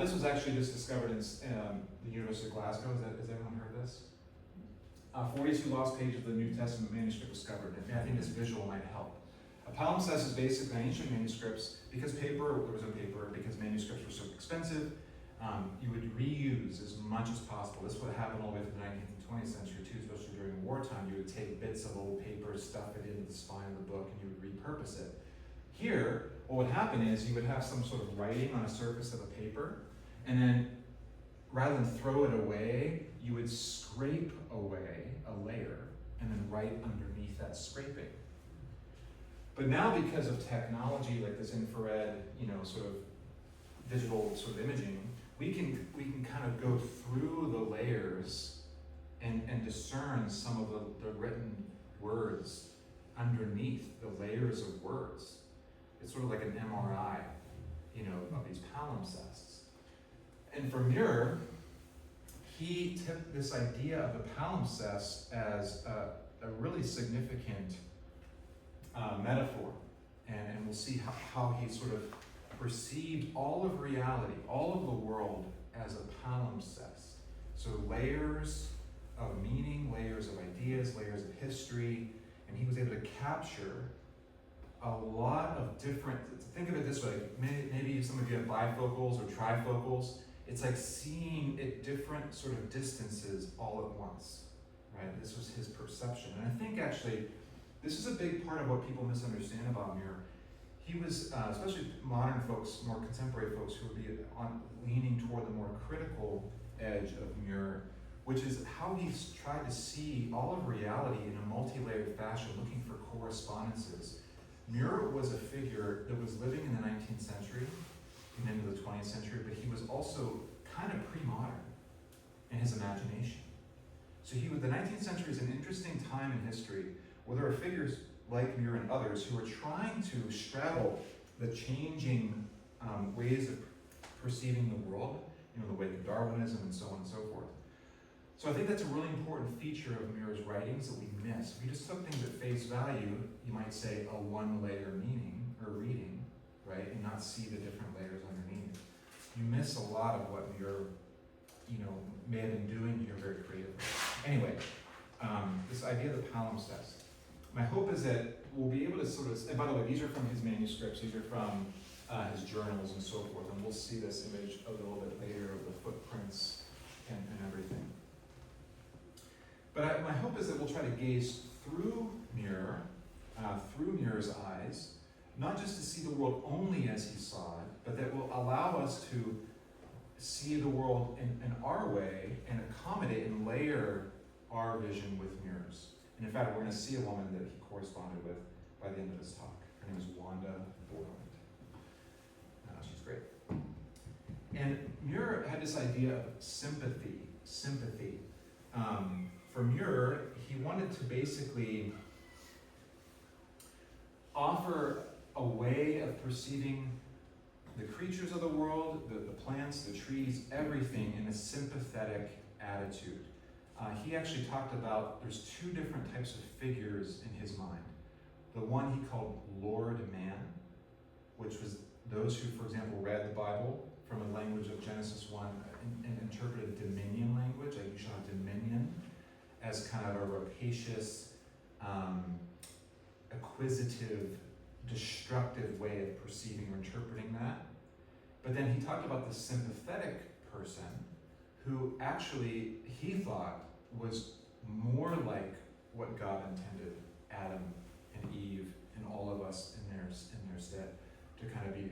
This was actually just discovered in the University of Glasgow. Has everyone heard this? 42 lost pages of the New Testament manuscript discovered. And I think this visual might help. A palimpsest is basically ancient manuscripts. Because there was no paper, because manuscripts were so expensive, you would reuse as much as possible. This would happen all the way through the 19th and 20th century too, especially during wartime. You would take bits of old paper, stuff it into the spine of the book, and you would repurpose it. Here, what would happen is you would have some sort of writing on a surface of a paper, and then rather than throw it away, you would scrape away a layer and then write underneath that scraping. But now because of technology like this infrared, sort of digital sort of imaging, we can kind of go through the layers and discern some of the written words underneath the layers of words. It's sort of like an MRI, of these palimpsests. And for Muir, he took this idea of the palimpsest as a really significant metaphor. And we'll see how he sort of perceived all of reality, all of the world as a palimpsest. So layers of meaning, layers of ideas, layers of history, and he was able to capture a lot of different, think of it this way, maybe some of you have bifocals or trifocals. It's like seeing at different sort of distances all at once, right? This was his perception. And I think actually, this is a big part of what people misunderstand about Muir. He was, especially modern folks, more contemporary folks, who would be leaning toward the more critical edge of Muir, which is how he's tried to see all of reality in a multi-layered fashion, looking for correspondences. Muir was a figure that was living in the 19th century and into the 20th century, but he was also kind of pre-modern in his imagination. So the 19th century is an interesting time in history where there are figures like Muir and others who are trying to straddle the changing ways of perceiving the world, the wake of Darwinism and so on and so forth. So I think that's a really important feature of Muir's writings that we miss. If we just took things at face value, you might say a one-layer meaning or reading, right, and not see the different layers underneath. You miss a lot of what Muir, may have been doing here very creatively. Anyway, this idea of the palimpsest. My hope is that we'll be able to sort of, and by the way, these are from his manuscripts, these are from his journals and so forth, and we'll see this image a little bit later of the footprints and everything. But my hope is that we'll try to gaze through Muir, through Muir's eyes, not just to see the world only as he saw it, but that will allow us to see the world in our way and accommodate and layer our vision with Muir's. And in fact, we're going to see a woman that he corresponded with by the end of this talk. Her name is Wanda Borland. She's great. And Muir had this idea of sympathy. For Muir, he wanted to basically offer a way of perceiving the creatures of the world, the plants, the trees, everything in a sympathetic attitude. He actually talked about, there's two different types of figures in his mind. The one he called Lord Man, which was those who, for example, read the Bible from a language of Genesis 1 and interpreted dominion language, like you shall have dominion, as kind of a rapacious, acquisitive, destructive way of perceiving or interpreting that. But then he talked about the sympathetic person who actually he thought was more like what God intended Adam and Eve and all of us in their stead to kind of be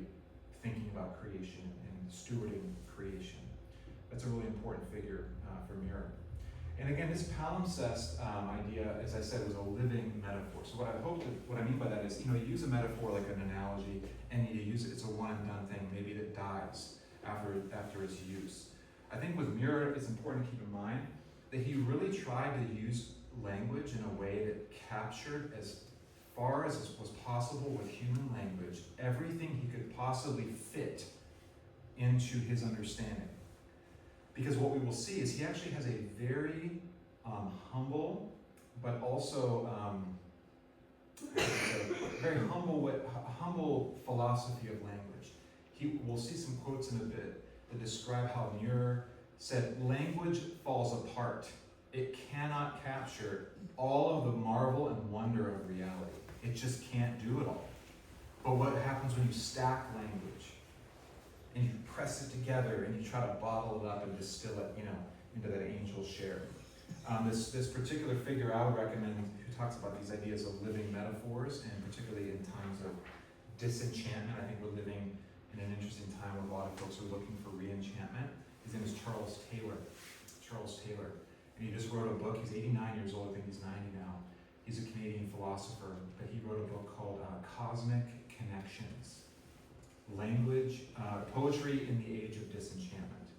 thinking about creation and stewarding creation. That's a really important figure for Muir. And again, this palimpsest idea, as I said, was a living metaphor. So what I mean by that is, you use a metaphor like an analogy, and you use it, it's a one and done thing. Maybe it dies after its use. I think with Muir, it's important to keep in mind that he really tried to use language in a way that captured, as far as was possible with human language, everything he could possibly fit into his understanding. Because what we will see is he actually has a very humble, but also very humble philosophy of language. We'll see some quotes in a bit that describe how Muir said, language falls apart. It cannot capture all of the marvel and wonder of reality. It just can't do it all. But what happens when you stack language and you press it together and you try to bottle it up and distill it, into that angel's share. This particular figure I would recommend, who talks about these ideas of living metaphors, and particularly in times of disenchantment. I think we're living in an interesting time where a lot of folks are looking for re-enchantment. His name is Charles Taylor. And he just wrote a book. He's 89 years old. I think he's 90 now. He's a Canadian philosopher, but he wrote a book called Cosmic Connections. Language, poetry in the age of disenchantment.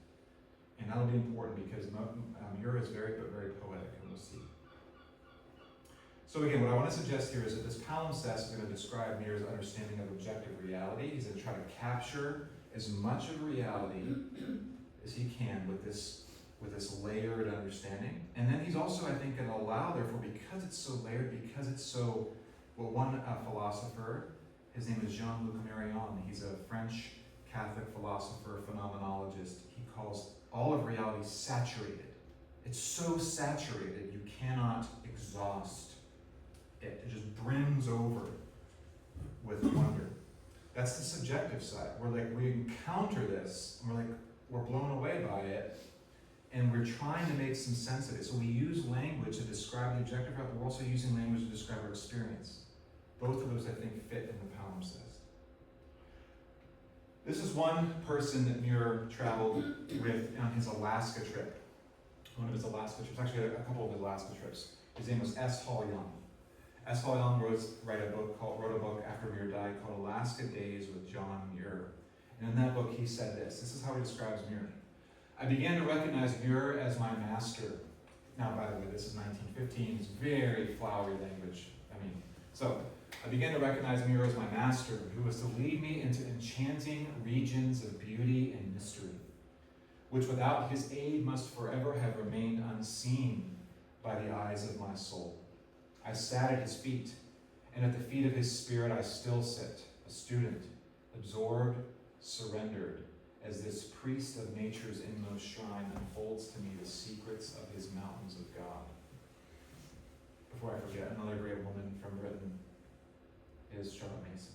And that'll be important because Muir is very poetic, and we'll see. So again, what I want to suggest here is that this palimpsest is going to describe Muir's understanding of objective reality. He's going to try to capture as much of reality as he can with this layered understanding. And then he's also, I think, going to allow, therefore, because it's so layered, because it's so, well, one philosopher, his name is John Muir. He's a French Catholic philosopher, phenomenologist. He calls all of reality saturated. It's so saturated you cannot exhaust it. It just brims over with wonder. That's the subjective side. We encounter this, and we're blown away by it, and we're trying to make some sense of it. So we use language to describe the objective reality, but we're also using language to describe our experience. Both of those, I think, fit in the palimpsest. This is one person that Muir traveled with on his Alaska trip. One of his Alaska trips, actually a couple of his Alaska trips. His name was S. Hall Young. S. Hall Young wrote a book after Muir died called Alaska Days with John Muir. And in that book he said this. This is how he describes Muir. I began to recognize Muir as my master. Now, by the way, this is 1915. It's very flowery language. So I began to recognize Muir as my master, who was to lead me into enchanting regions of beauty and mystery, which without his aid must forever have remained unseen by the eyes of my soul. I sat at his feet, and at the feet of his spirit I still sit, a student, absorbed, surrendered, as this priest of nature's inmost shrine unfolds to me the secrets of his mountains of God. Before I forget, another great woman from Britain is Charlotte Mason.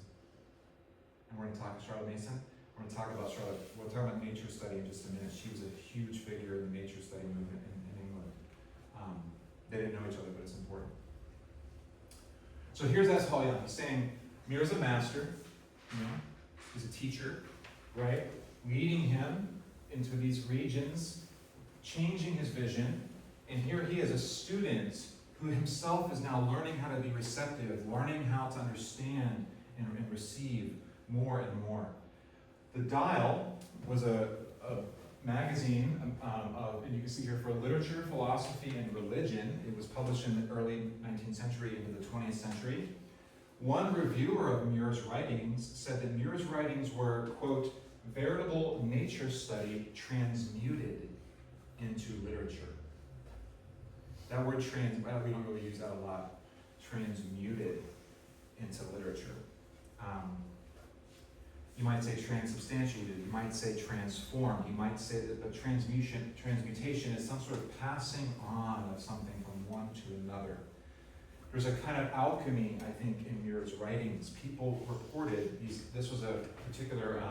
And we're going to talk to Charlotte Mason. We're going to talk about Charlotte. We'll talk about nature study in just a minute. She was a huge figure in the nature study movement in England. They didn't know each other, but it's important. So here's S. Hall Young. He's saying, Muir's a master, he's a teacher, right? Leading him into these regions, changing his vision, and here he is, a student who himself is now learning how to be receptive, learning how to understand and receive more and more. The Dial was a magazine and you can see here, for literature, philosophy, and religion. It was published in the early 19th century into the 20th century. One reviewer of Muir's writings said that Muir's writings were, quote, veritable nature study transmuted into literature. That word we don't really use that a lot. Transmuted into literature. You might say transubstantiated. You might say transformed. You might say that the transmutation is some sort of passing on of something from one to another. There's a kind of alchemy, I think, in Muir's writings. People reported this was a particular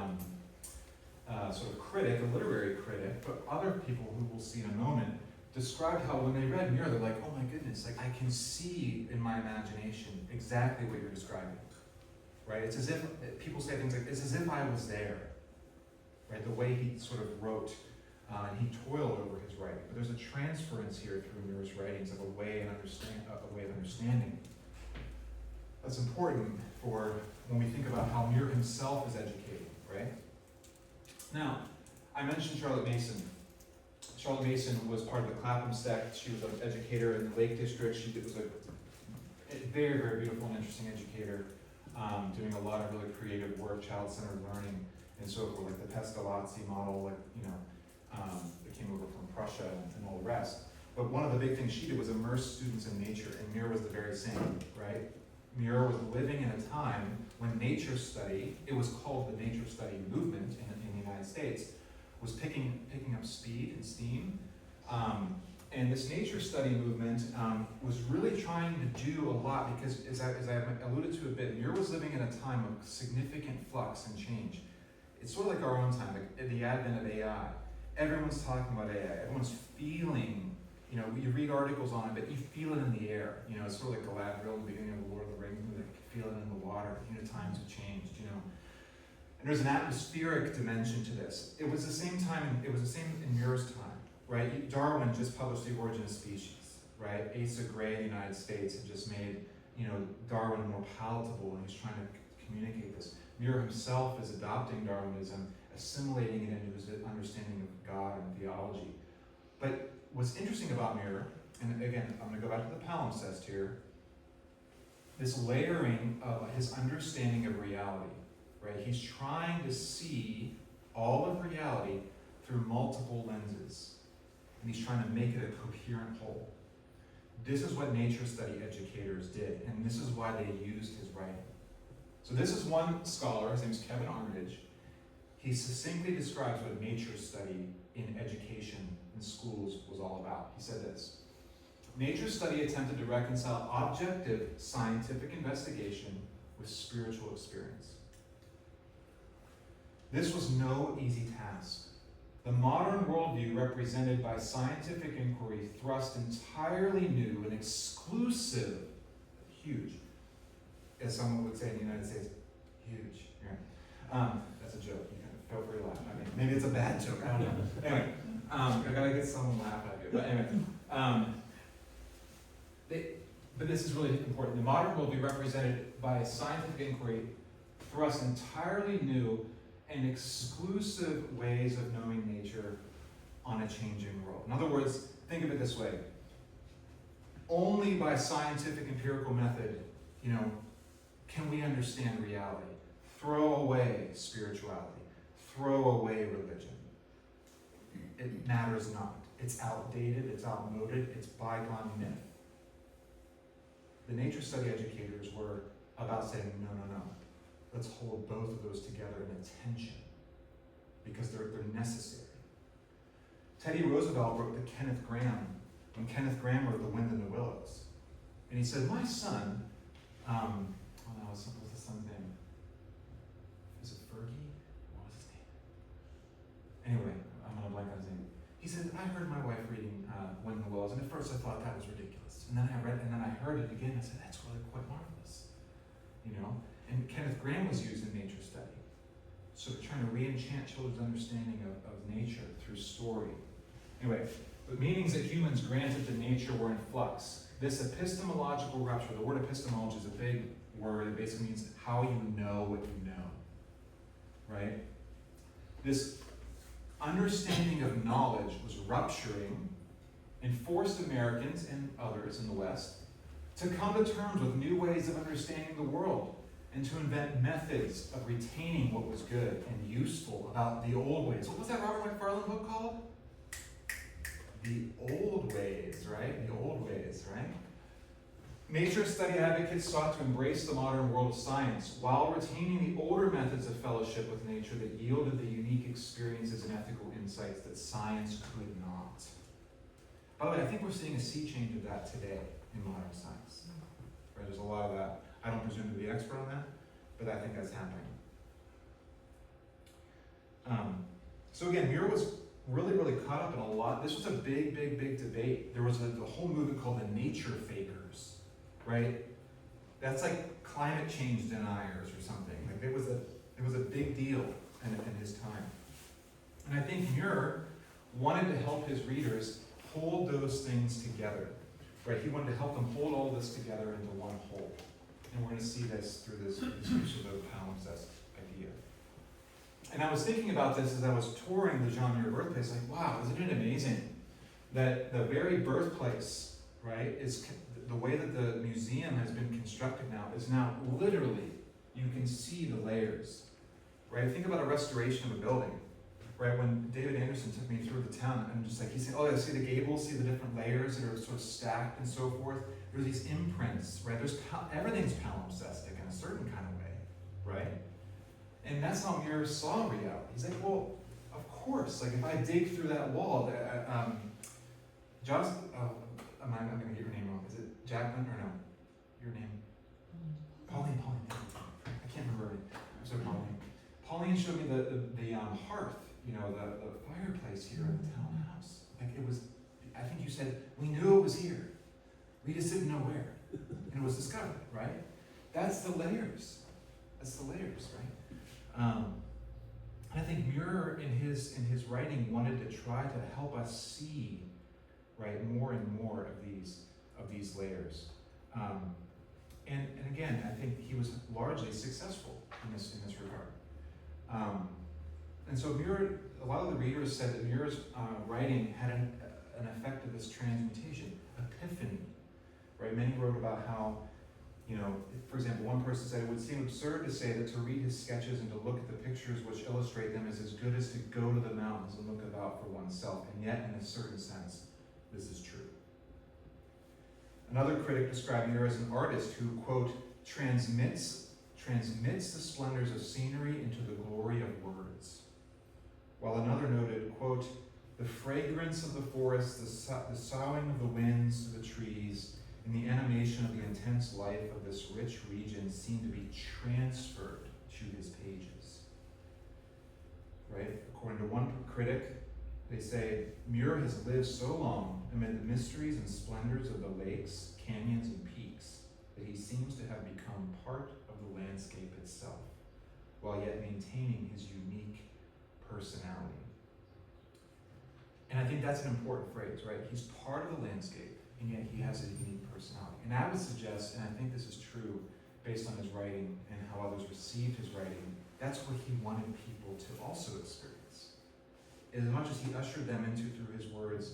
sort of critic, a literary critic, but other people who we'll see in a moment described how when they read Muir, they're like, oh my goodness, I can see in my imagination exactly what you're describing, right? It's as if, people say things like, it's as if I was there, right? The way he sort of wrote and he toiled over his writing. But there's a transference here through Muir's writings of a way of understanding. That's important for when we think about how Muir himself is educated, right? Now, I mentioned Charlotte Mason. Charlotte Mason was part of the Clapham-Sect. She was an educator in the Lake District. She was a very, very beautiful and interesting educator, doing a lot of really creative work, child-centered learning, and so forth, like the Pestalozzi model, that came over from Prussia and all the rest. But one of the big things she did was immerse students in nature, and Muir was the very same, right? Muir was living in a time when nature study, it was called the nature study movement in the United States, was picking up speed and steam. And this nature study movement was really trying to do a lot because, as I alluded to a bit, Muir was living in a time of significant flux and change. It's sort of like our own time, like the advent of AI. Everyone's talking about AI. Everyone's feeling, you read articles on it, but you feel it in the air. It's sort of like Galadriel in the beginning of the Lord of the Rings, you feel it in the water. Times have changed, And there's an atmospheric dimension to this. It was the same in Muir's time, right? Darwin just published The Origin of Species, right? Asa Gray in the United States had just made, Darwin more palatable, and he's trying to communicate this. Muir himself is adopting Darwinism, assimilating it into his understanding of God and theology. But what's interesting about Muir, and again, I'm going to go back to the palimpsest here, this layering of his understanding of reality, right? He's trying to see all of reality through multiple lenses, and he's trying to make it a coherent whole. This is what nature study educators did, and this is why they used his writing. So this is one scholar, his name is Kevin Armitage. He succinctly describes what nature study in education in schools was all about. He said this: nature study attempted to reconcile objective scientific investigation with spiritual experience. This was no easy task. The modern worldview represented by scientific inquiry thrust entirely new and exclusive, huge, as someone would say in the United States, huge. Yeah. That's a joke. You can feel free to laugh. I mean, maybe it's a bad joke. I don't know. Anyway, I gotta get someone to laugh at you. But anyway, but this is really important. The modern worldview represented by scientific inquiry thrust entirely new and exclusive ways of knowing nature on a changing world. In other words, think of it this way. Only by scientific empirical method, can we understand reality. Throw away spirituality. Throw away religion. It matters not. It's outdated, it's outmoded, it's bygone myth. The nature study educators were about saying, no. Let's hold both of those together in a tension because they're necessary. Teddy Roosevelt wrote to Kenneth Graham when Kenneth Graham wrote The Wind in the Willows. And he said, my son, what's the son's name? Is it Fergie? What was his name? Anyway, I'm going to blank on his name. He said, I heard my wife reading Wind in the Willows, and at first I thought that was ridiculous. And then I read it, and then I heard it again, and I said, that's really quite marvelous. And Kenneth Graham was used in nature study. So trying to re-enchant children's understanding of nature through story. Anyway, the meanings that humans granted to nature were in flux. This epistemological rupture, the word epistemology is a big word. It basically means how you know what you know, right? This understanding of knowledge was rupturing and forced Americans and others in the West to come to terms with new ways of understanding the world and to invent methods of retaining what was good and useful about the old ways. What was that Robert McFarlane book called? The Old Ways, right? The Old Ways, right? Nature study advocates sought to embrace the modern world of science while retaining the older methods of fellowship with nature that yielded the unique experiences and ethical insights that science could not. By the way, I think we're seeing a sea change of that today in modern science. Right? There's a lot of that. I don't presume to be an expert on that, but I think that's happening. So again, Muir was really, really caught up in a lot. This was a big, big, big debate. There was a whole movement called the nature fakers, right? That's like climate change deniers or something. Like it was a big deal in his time. And I think Muir wanted to help his readers hold those things together, right? He wanted to help them hold all this together into one whole. And we're going to see this through this use of the palimpsest idea. And I was thinking about this as I was touring the John Muir birthplace, like, wow, isn't it amazing that the very birthplace, right, is the way that the museum has been constructed now is now literally, you can see the layers, right? Think about a restoration of a building, right? When David Anderson took me through the town, and just like, he said, oh, yeah, see the gables, see the different layers that are sort of stacked and so forth. There's these imprints, right? Everything's palimpsestic in a certain kind of way, right? And that's how Muir saw reality. He's like, well, of course, like if I dig through that wall, John's, am I not going to get your name wrong? Is it Jacqueline or no? Your name? Pauline. I can't remember her name. I'm sorry, Pauline. Pauline showed me the hearth, you know, the fireplace here in the townhouse. Like it was, I think you said, we knew it was here. We just didn't know where. And it was discovered, right? That's the layers. That's the layers, right? I think Muir in his writing wanted to try to help us see, right, more and more of these layers. And again, I think he was largely successful in this regard. And so Muir, a lot of the readers said that Muir's writing had an effect of this transmutation, epiphany, right? Many wrote about how, you know, for example, one person said, it would seem absurd to say that to read his sketches and to look at the pictures which illustrate them is as good as to go to the mountains and look about for oneself, and yet in a certain sense, this is true. Another critic described Muir as an artist who, quote, transmits the splendors of scenery into the glory of words. While another noted, quote, the fragrance of the forest, the soughing of the winds to the trees, and the animation of the intense life of this rich region seem to be transferred to his pages. Right? According to one critic, they say, Muir has lived so long amid the mysteries and splendors of the lakes, canyons, and peaks that he seems to have become part of the landscape itself, while yet maintaining his unique personality. And I think that's an important phrase, right? He's part of the landscape, and yet he has a unique personality. And I would suggest, and I think this is true based on his writing and how others received his writing, that's what he wanted people to also experience. As much as he ushered them into, through his words,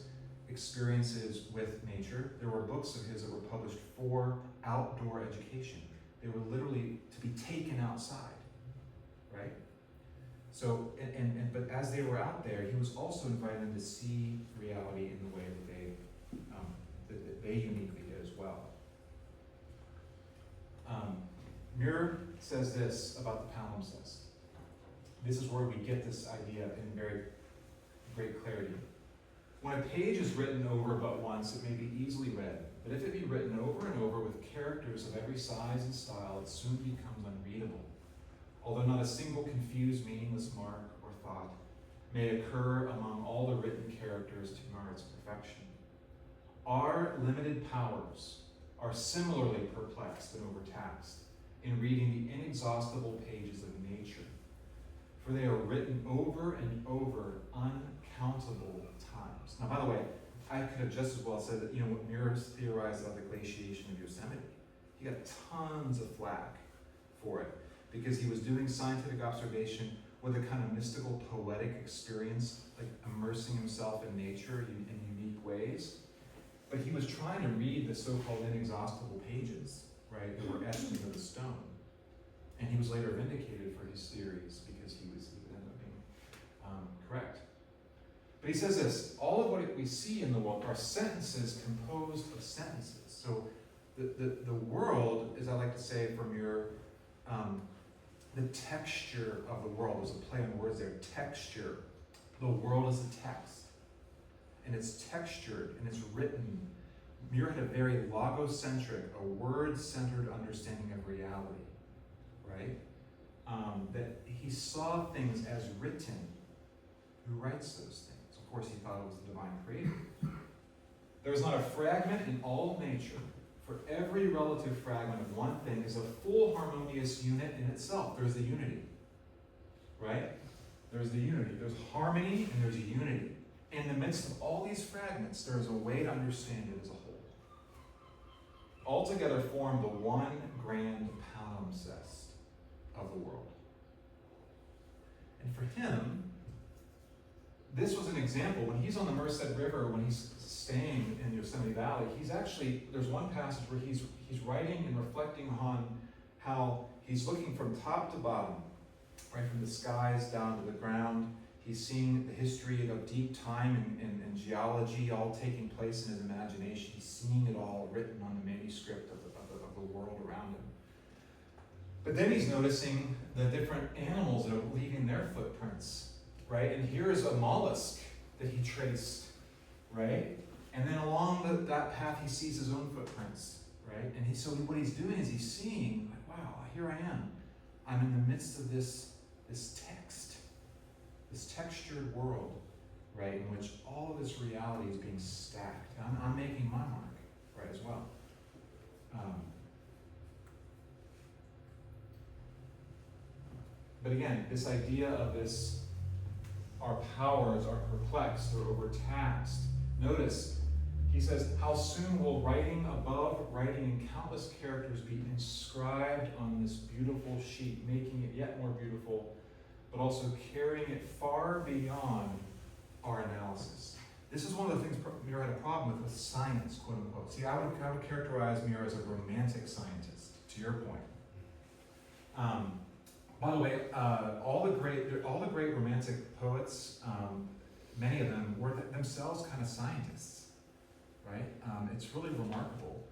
experiences with nature, there were books of his that were published for outdoor education. They were literally to be taken outside, right? So, but as they were out there, he was also inviting them to see reality in the way that they uniquely did as well. Muir says this about the palimpsest. This is where we get this idea in very great clarity. When a page is written over but once, it may be easily read, but if it be written over and over with characters of every size and style, it soon becomes unreadable. Although not a single confused, meaningless mark or thought may occur among all the written characters to mar its perfection. Our limited powers are similarly perplexed and overtaxed in reading the inexhaustible pages of nature, for they are written over and over uncountable times. Now, by the way, I could have just as well said that, you know, what Muir theorized about the glaciation of Yosemite, he got tons of flack for it, because he was doing scientific observation with a kind of mystical, poetic experience, like immersing himself in nature in unique ways. But he was trying to read the so-called inexhaustible pages, right, that were etched into the stone. And he was later vindicated for his theories because he ended up being correct. But he says this, all of what we see in the world are sentences composed of sentences. So the world, as I like to say from your, the texture of the world, there's a play on words there, texture. The world is a text. And it's textured and it's written. Muir had a very logocentric, a word-centered understanding of reality, right? That he saw things as written. Who writes those things? Of course, he thought it was the divine creator. There is not a fragment in all of nature. For every relative fragment of one thing is a full harmonious unit in itself. There's the unity, right? There's the unity. There's harmony and there's unity. in the midst of all these fragments, there is a way to understand it as a whole. Altogether form the one grand palimpsest of the world. And for him, this was an example. When he's on the Merced River, when he's staying in Yosemite Valley, there's one passage where he's writing and reflecting on how he's looking from top to bottom, right from the skies down to the ground. He's seeing the history of deep time and geology all taking place in his imagination. He's seeing it all written on the manuscript of the world around him. But then he's noticing the different animals that are leaving their footprints, right? And here's a mollusk that he traced, right? And then along that path, he sees his own footprints, right? And so what he's doing is he's seeing, like, wow, here I am. I'm in the midst of this text, this textured world, right, in which all of this reality is being stacked. And I'm making my mark, right, as well. But again, this idea of this, our powers are perplexed or overtaxed. Notice, he says, how soon will writing in countless characters be inscribed on this beautiful sheet, making it yet more beautiful, but also carrying it far beyond our analysis. This is one of the things Muir had a problem with science, quote unquote. See, I would characterize Muir as a romantic scientist, to your point. By the way, all the great romantic poets, many of them were themselves kind of scientists, right? It's really remarkable.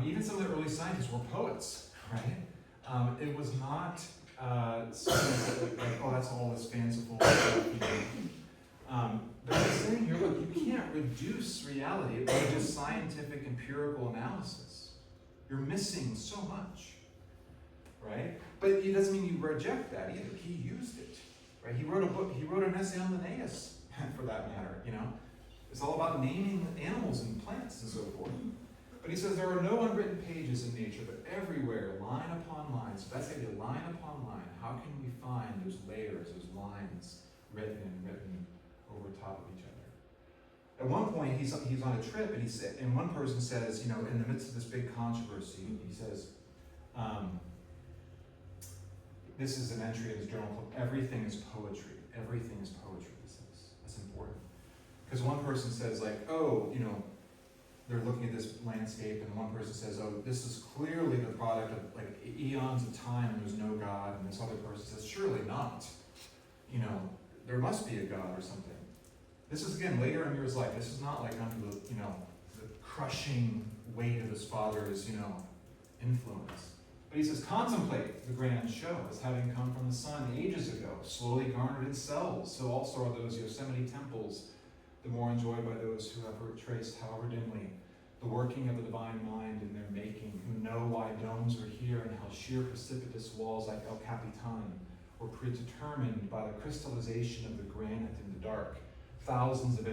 Even some of the early scientists were poets, right? It was not something like, oh, that's all this fanciful stuff, you know. But he's saying here, look, you can't reduce reality by just scientific empirical analysis. You're missing so much, right? But it doesn't mean you reject that either. He used it, right? He wrote a book. He wrote an essay on Linnaeus, for that matter. You know, it's all about naming animals and plants and so forth. But he says there are no unwritten pages in nature, but everywhere, line upon line. So that's the idea, line upon line. How can we find those layers, those lines written over top of each other? At one point, he's on a trip, and one person says, you know, in the midst of this big controversy, he says, this is an entry in his journal called "Everything is Poetry." Everything is poetry. He says that's important because one person says, like, oh, you know, they're looking at this landscape, and one person says, oh, this is clearly the product of like eons of time, and there's no God, and this other person says, surely not. You know, there must be a God or something. This is again later in Muir's life. This is not like under the, you know, the crushing weight of his father's, you know, influence. But he says, contemplate the grand show as having come from the sun ages ago, slowly garnered its cells. So also are those Yosemite temples, the more enjoyed by those who have traced, however dimly, the working of the divine mind in their making, who know why domes are here and how sheer precipitous walls like El Capitan were predetermined by the crystallization of the granite in the dark, thousands of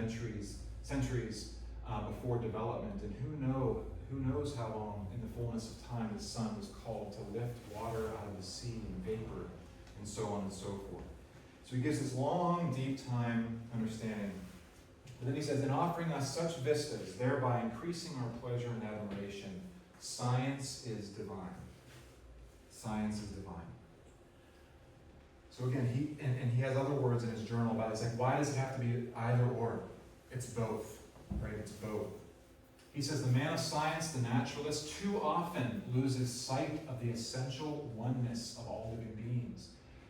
centuries before development, and who knows how long in the fullness of time the sun was called to lift water out of the sea and vapor, and so on and so forth. So he gives this long, deep time understanding. But then he says, in offering us such vistas, thereby increasing our pleasure and admiration, science is divine. Science is divine. So again, he has other words in his journal about it. It's like, why does it have to be either or? It's both, right? It's both. He says, the man of science, the naturalist, too often loses sight of the essential oneness of all living beings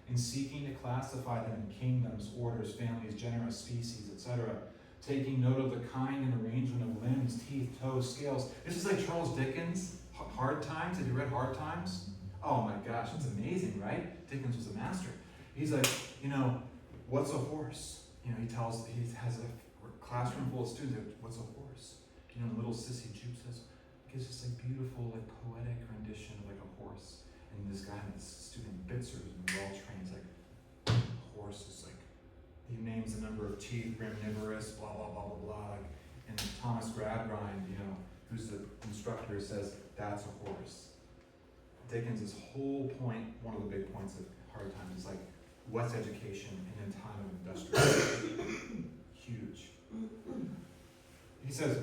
in seeking to classify them in kingdoms, orders, families, genera, species, etc., taking note of the kind and arrangement of limbs, teeth, toes, scales. This is like Charles Dickens' Hard Times. Have you read Hard Times? Oh my gosh, it's amazing, right? Dickens was a master. He's like, you know, what's a horse? You know, he has a classroom full of students. What's a horse? You know, little Sissy Jupe says, gives this like beautiful, like poetic rendition of like a horse. And this guy, this student, Bitzer, who's well trained, is like, horse is like, he names the number of teeth, graminivorous, blah, blah, blah, blah, blah. Like, and Thomas Gradgrind, you know, who's the instructor, says, that's a horse. Dickens' whole point, one of the big points of Hard Times is like, what's education in a time of industrialization? Huge. He says,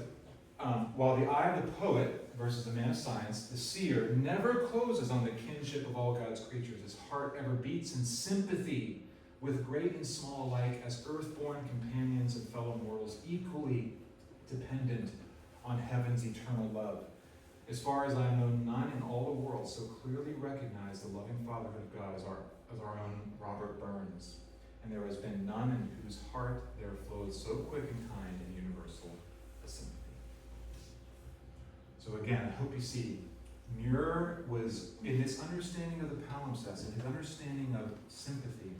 while the eye of the poet versus the man of science, the seer, never closes on the kinship of all God's creatures. His heart ever beats in sympathy with great and small alike, as earthborn companions and fellow mortals, equally dependent on heaven's eternal love. As far as I know, none in all the world so clearly recognize the loving fatherhood of God as our own Robert Burns. And there has been none in whose heart there flows so quick and kind and universal a sympathy. So again, I hope you see, Muir was, in this understanding of the palimpsest, in his understanding of sympathy,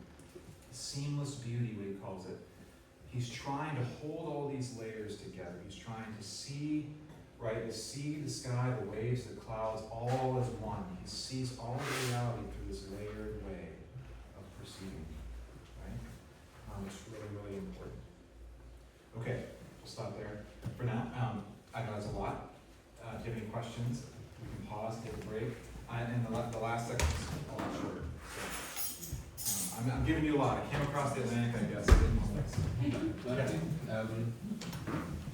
seamless beauty, what he calls it, he's trying to hold all these layers together. He's trying to see, right, to see the sky, the waves, the clouds, all as one. He sees all the reality through this layered way of perceiving, right? It's really, really important. Okay, we'll stop there for now. I know that's a lot. If you have any questions, we can pause, take a break. And the last section is a lot shorter. So, I'm giving you a lot. I came across the Atlantic, I guess.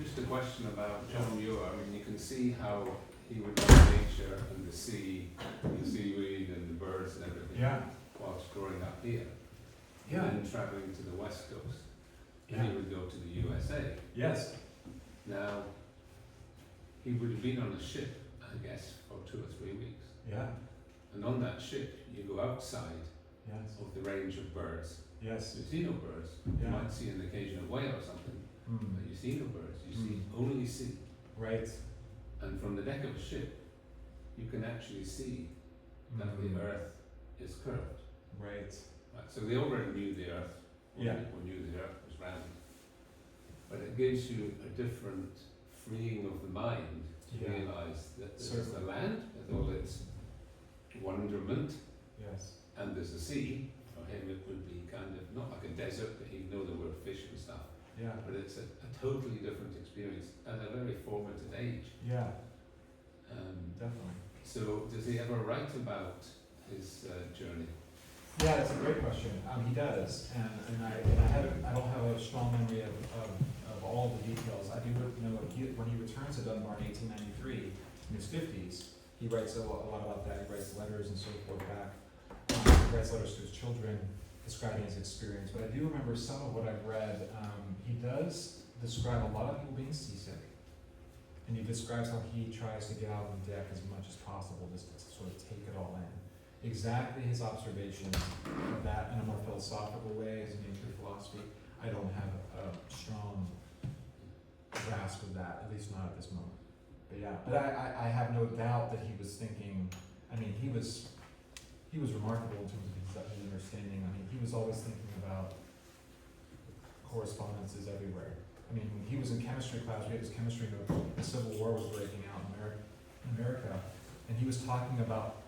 Just a question about John Muir. I mean, you can see how he would love nature and the sea, the seaweed and the birds and everything. Yeah. Whilst growing up here. Yeah. And then travelling to the West Coast. Yeah. He would go to the USA. Yes. Now, he would have been on a ship, I guess, for 2 or 3 weeks. Yeah. And on that ship, you go outside Yes. of the range of birds. Yes. You see no birds. Yeah. You might see an occasional whale or something, Mm. but you see no birds. You see Mm. only sea. Right. And from the deck of a ship, you can actually see that Mm. the Earth is curved. Right. Right? So they already knew the Earth. All Yeah. people knew the Earth was round. But it gives you a different freeing of the mind to Yeah. realise that this is the Certainly. land with all its wonderment, Yes. and there's a sea. For him, it would be kind of not like a desert, but he'd know there were fish and stuff. Yeah. But it's a totally different experience at a very formative age. Yeah. Um, Definitely. so, does he ever write about his journey? Yeah, that's a great question. He does, and I don't have a strong memory of all the details. I do know when he returns to Dunbar in 1893, in his 50s, he writes a lot about that. He writes letters and so forth back. He writes letters to his children describing his experience. But I do remember some of what I've read. He does describe a lot of people being seasick, and he describes how he tries to get out on the deck as much as possible, just to sort of take it all in. Exactly his observations of that in a more philosophical way, as a nature philosophy. I don't have a strong grasp of that, at least not at this moment. But yeah, but I have no doubt that he was thinking. I mean, he was remarkable in terms of his understanding. I mean, he was always thinking about correspondences everywhere. I mean, when he was in chemistry class, we had his chemistry note. The Civil War was breaking out in America, and he was talking about.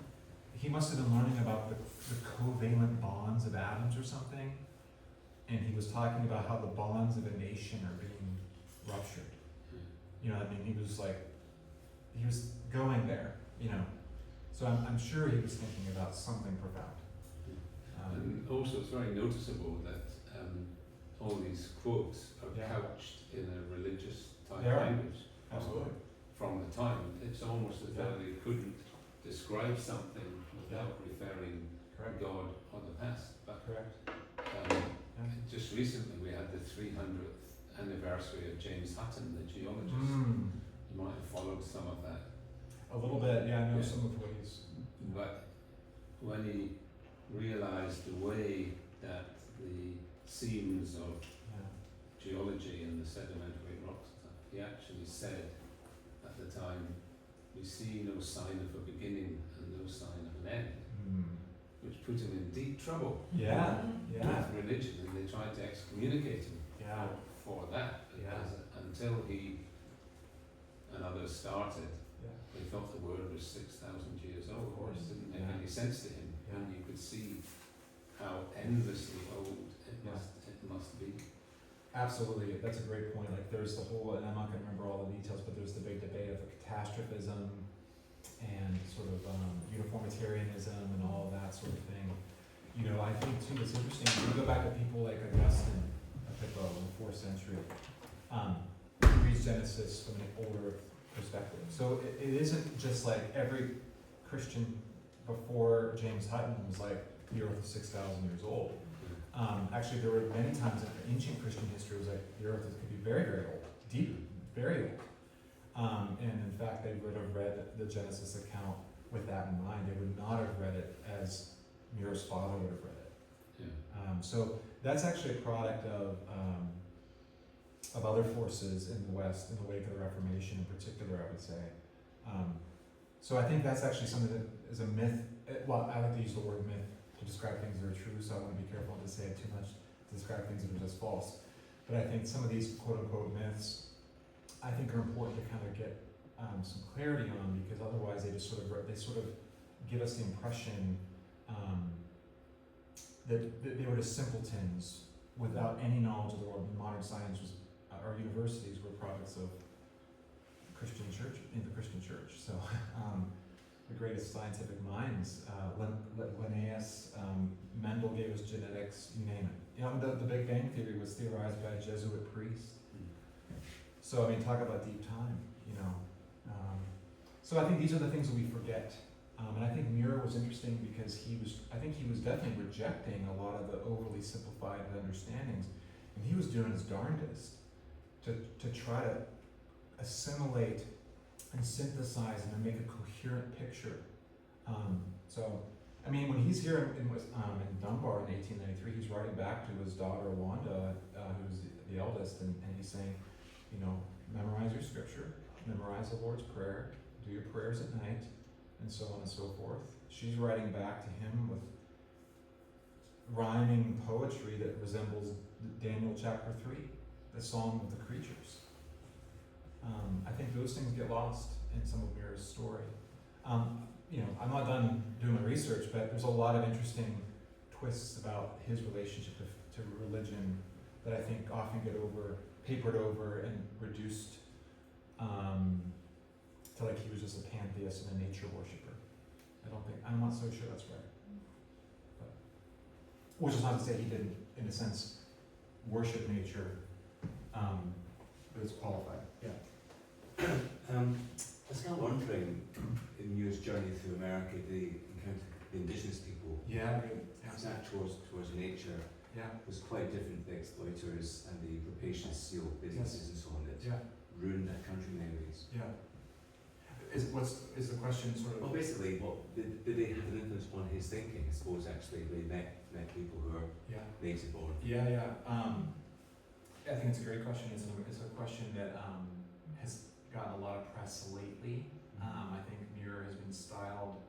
He must have been learning about the covalent bonds of atoms or something, and he was talking about how the bonds of a nation are being ruptured. You know, I mean, he was going there, you know. So I'm sure he was thinking about something profound. And also, it's very noticeable that all these quotes are Yeah. couched in a religious type They are. language. Absolutely. From the time, it's almost as though Yeah. they couldn't describe something without referring Correct. God or the past. But Correct. Yeah. just recently, we had the 300th anniversary of James Hutton, the geologist. Mm. You might have followed some of that. A little bit, yeah. I know Yeah. some of what he's. But when he realised the way that the seams of Yeah. geology and the sedimentary rocks and stuff, he actually said at the time, we see no sign of a beginning and no sign of an end, which put him in deep trouble Yeah. Yeah. with religion, and they tried to excommunicate him Yeah. for that, Yeah. because until he and others started, Yeah. they thought the word was 6,000 years old. Of course. It didn't make Yeah. any sense to him, Yeah. and you could see how endlessly old it Yeah. must be. Absolutely, that's a great point. Like, there's the whole, and I'm not going to remember all the details, but there's the big debate of catastrophism and sort of uniformitarianism and all of that sort of thing. You know, I think too, it's interesting. If you go back to people like Augustine of Hippo in the 4th century, he reads Genesis from an older perspective. So it isn't just like every Christian before James Hutton was like, the earth is 6,000 years old. Actually, there were many times in ancient Christian history, it was like the earth could be very, very old, deep, very old. And in fact, they would have read the Genesis account with that in mind. They would not have read it as Muir's father would have read it. Yeah. So that's actually a product of other forces in the West, in the wake of the Reformation in particular, I would say. So I think that's actually something that is a myth. Well, I like to use the word myth to describe things that are true, so I want to be careful to say it too much to describe things that are just false. But I think some of these quote-unquote myths, I think are important to kind of get some clarity on, because otherwise they just sort of give us the impression that they were just simpletons without any knowledge of the world. Modern science was, our universities were products of Christian church, in the Christian church. So the greatest scientific minds, Linnaeus, Mendel gave us genetics, you name it. You know, the Big Bang Theory was theorized by a Jesuit priest. So I mean, talk about deep time, you know. So I think these are the things that we forget. And I think Muir was interesting because I think he was definitely rejecting a lot of the overly simplified understandings. And he was doing his darndest to try to assimilate and synthesize and make a coherent picture. So, I mean, when he's here in Dunbar in 1893, he's writing back to his daughter Wanda, who's the eldest, and he's saying, you know, memorize your scripture, memorize the Lord's Prayer, do your prayers at night, and so on and so forth. She's writing back to him with rhyming poetry that resembles Daniel chapter 3, the Song of the Creatures. I think those things get lost in some of Muir's story. You know, I'm not done doing my research, but there's a lot of interesting twists about his relationship to religion that I think often get papered over and reduced to like he was just a pantheist and a nature worshiper. I'm not so sure that's right. But, which is not to say he didn't, in a sense, worship nature, but it's qualified. Yeah. I was kind of wondering, in Muir's journey through America, the encounter the indigenous people, Yeah, good. his act towards nature Yeah. was quite different to the exploiters and the rapacious seal businesses and so on that Yeah. ruined that country in many ways. Yeah. Is the question sort Well, of? basically, did they have an influence on his thinking? I suppose actually they met people who are Yeah. native born. Yeah. I think it's a great question. It's a question that has gotten a lot of press lately. I think Muir has been styled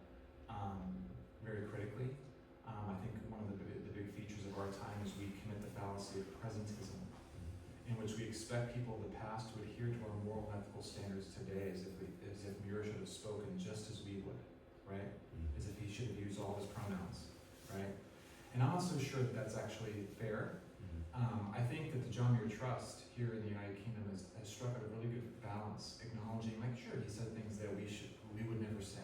very critically. I think one of the big features of our time is we commit the fallacy of presentism, in which we expect people of the past to adhere to our moral and ethical standards today, as if Muir should have spoken just as we would, right? As if he should have used all his pronouns, right? And I'm not so sure that that's actually fair. I think that the John Muir Trust here in the United Kingdom has struck at a really good balance, acknowledging, like, sure, he said things that we would never say,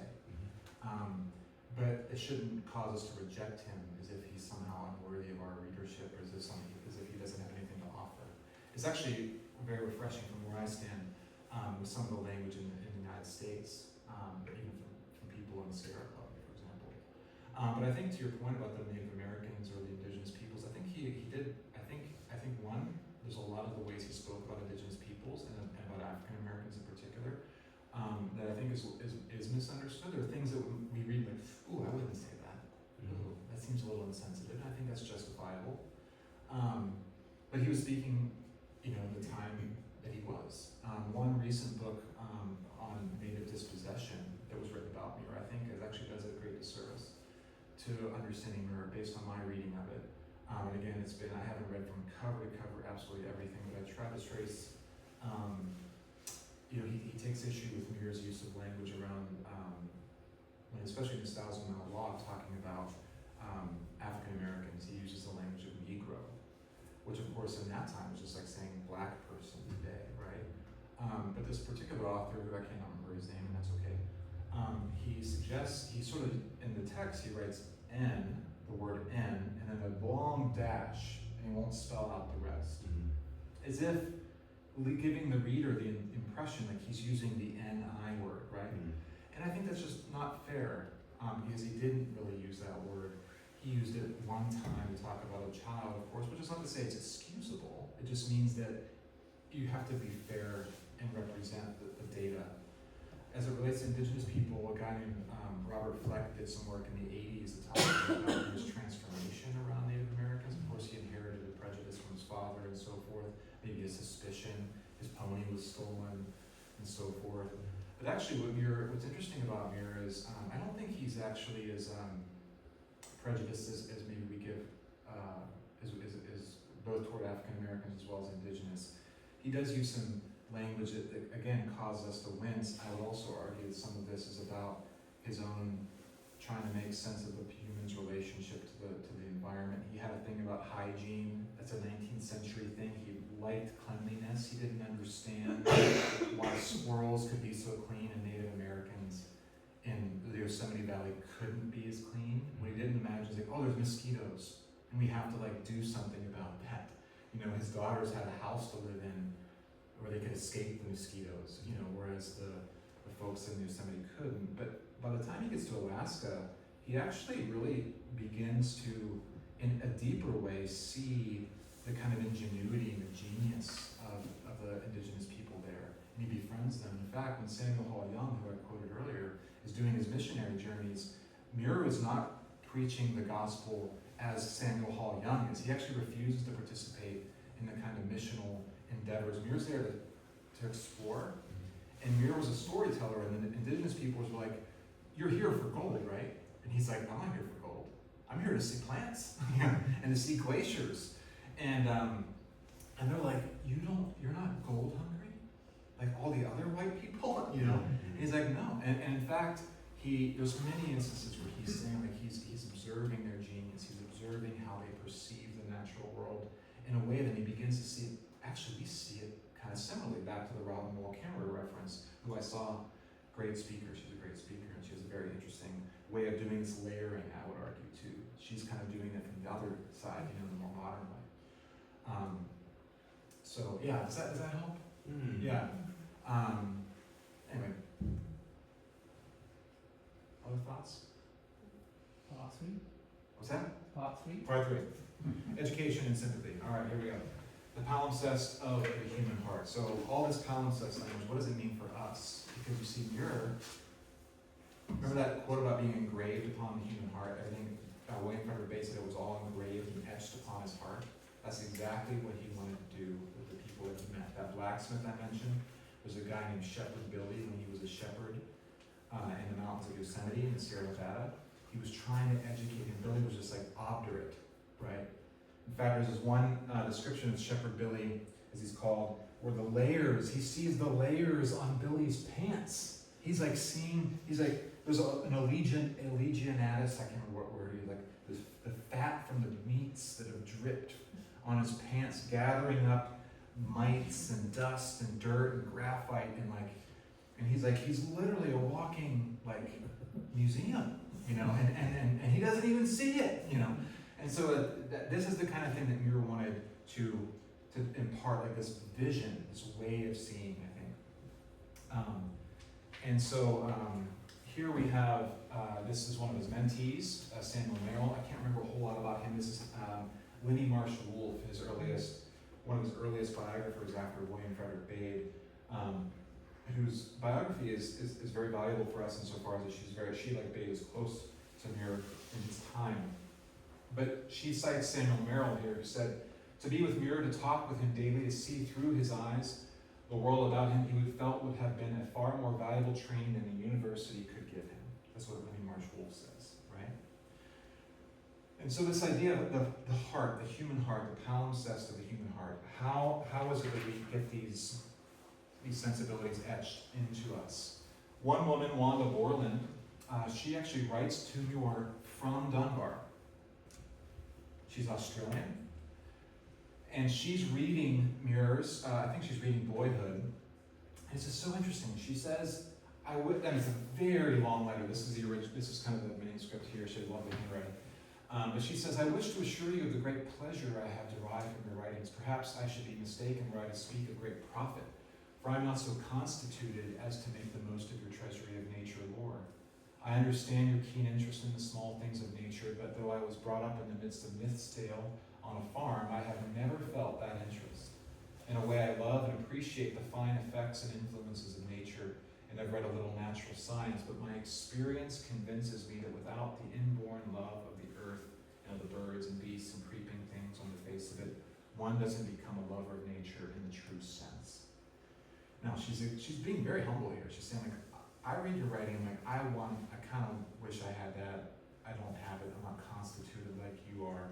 but it shouldn't cause us to reject him as if he's somehow unworthy of our readership, or as if he doesn't have anything to offer. It's actually very refreshing from where I stand with some of the language in the United States, even from people in the Sierra Club, for example. But I think to your point about the Native Americans or the indigenous peoples, I think he did. I think one, there's a lot of the ways he spoke about indigenous peoples and about African Americans in particular that I think is misunderstood. There are things that we read like, ooh, I wouldn't say that. Ooh, that seems a little insensitive. And I think that's justifiable. But he was speaking, you know, the time that he was. One recent book on native dispossession that was written about Muir, I think, actually does it a great disservice to understanding Muir based on my reading of it. And again, I haven't read from cover to cover absolutely everything, but I tried to trace, you know, he takes issue with Muir's use of language around, especially in his Thousand Mile Law, talking about African Americans. He uses the language of Negro, which of course in that time was just like saying black person today, right? But this particular author, who I cannot remember his name, and that's okay, he suggests, in the text, he writes N, the word N, and then a long dash, and he won't spell out the rest. As if giving the reader the impression that he's using the N-I word, right? And I think that's just not fair, because he didn't really use that word. He used it one time to talk about a child, of course, which is not to say it's excusable. It just means that you have to be fair and represent the data. As it relates to indigenous people, a guy named Robert Fleck did some work in the 80s that talked about his transformation around Native Americans. Of course, he inherited a prejudice from his father and so forth, maybe a suspicion, his pony was stolen, and so forth. But actually, what's interesting about Muir is, I don't think he's actually as prejudiced as maybe we give, as both toward African Americans as well as indigenous. He does use some language that again causes us to wince. I would also argue that some of this is about his own trying to make sense of the human's relationship to the environment. He had a thing about hygiene. That's a 19th century thing. He liked cleanliness. He didn't understand why squirrels could be so clean and Native Americans in the Yosemite Valley couldn't be as clean. What he didn't imagine is like, oh, there's mosquitoes, and we have to like do something about that. You know, his daughters had a house to live in where they could escape the mosquitoes, you know, whereas the folks in Yosemite couldn't. But by the time he gets to Alaska, he actually really begins to, in a deeper way, see the kind of ingenuity and the genius of the indigenous people there. And he befriends them. In fact, when Samuel Hall Young, who I quoted earlier, is doing his missionary journeys, Muir is not preaching the gospel as Samuel Hall Young is. He actually refuses to participate in the kind of missional endeavors. Muir's there to explore. And Muir was a storyteller, and the indigenous peoples were like, you're here for gold, right? And he's like, I'm not here for gold. I'm here to see plants and to see glaciers. And they're like, you're not gold hungry? Like all the other white people, you know? And he's like, no. And in fact, there's many instances where he's saying like he's observing their genius. He's observing how they perceive the natural world in a way that he begins to see it. Actually, we see it kind of similarly, back to the Robin Wall Kimmerer reference, who I saw, great speaker. She's a great speaker, and she has a very interesting way of doing this layering, I would argue, too. She's kind of doing it from the other side, you know, the more modern way. So, yeah, does that help? Yeah. Anyway. Other thoughts? Part 3. What's that? Part 3. Part 3. Education and sympathy. All right, here we go. The palimpsest of the human heart. So all this palimpsest language, what does it mean for us? Because you see, Muir, remember that quote about being engraved upon the human heart? Everything, William Frederick Bates said it was all engraved and etched upon his heart. That's exactly what he wanted to do with the people that he met. That blacksmith I mentioned was a guy named Shepherd Billy when he was a shepherd in the mountains of Yosemite in Sierra Nevada. He was trying to educate him. Billy was just like obdurate, right? In fact, there's this one description of Shepherd Billy, as he's called, where the layers, he sees the layers on Billy's pants. He's like, there's an Allegianatus, I can't remember what word, he's like, the fat from the meats that have dripped on his pants, gathering up mites and dust and dirt and graphite and he's literally a walking like museum, you know, and he doesn't even see it, you know. And so this is the kind of thing that Muir wanted to impart, like this vision, this way of seeing, I think. And so here we have, this is one of his mentees, Samuel Merrill. I can't remember a whole lot about him. This is Linnie Marshall Wolfe, one of his earliest biographers after William Frederick Bade, whose biography is very valuable for us insofar as she like Bade is close to Muir in his time. But she cites Samuel Merrill here, who said, to be with Muir, to talk with him daily, to see through his eyes the world about him, he felt would have been a far more valuable training than the university could give him. That's what Linnie Marshall Wolfe says, right? And so this idea of the heart, the human heart, the palimpsest of the human heart, how is it that we get these sensibilities etched into us? One woman, Wanda Borland, she actually writes to Muir from Dunbar. She's Australian. And she's reading Muir's, I think she's reading Boyhood. And it's just so interesting. She says, and it's a very long letter. This is kind of the manuscript here. She had lovely handwriting. But she says, I wish to assure you of the great pleasure I have derived from your writings. Perhaps I should be mistaken were I to speak of great profit, for I am not so constituted as to make the most of your treasury of nature lore. I understand your keen interest in the small things of nature, but though I was brought up in the midst of myth's tale on a farm, I have never felt that interest. In a way, I love and appreciate the fine effects and influences of nature, and I've read a little natural science, but my experience convinces me that without the inborn love of the earth and of the birds and beasts and creeping things on the face of it, one doesn't become a lover of nature in the true sense. Now, she's being very humble here. She's saying, like, I read your writing, I'm like, I kind of wish I had that. I don't have it. I'm not constituted like you are.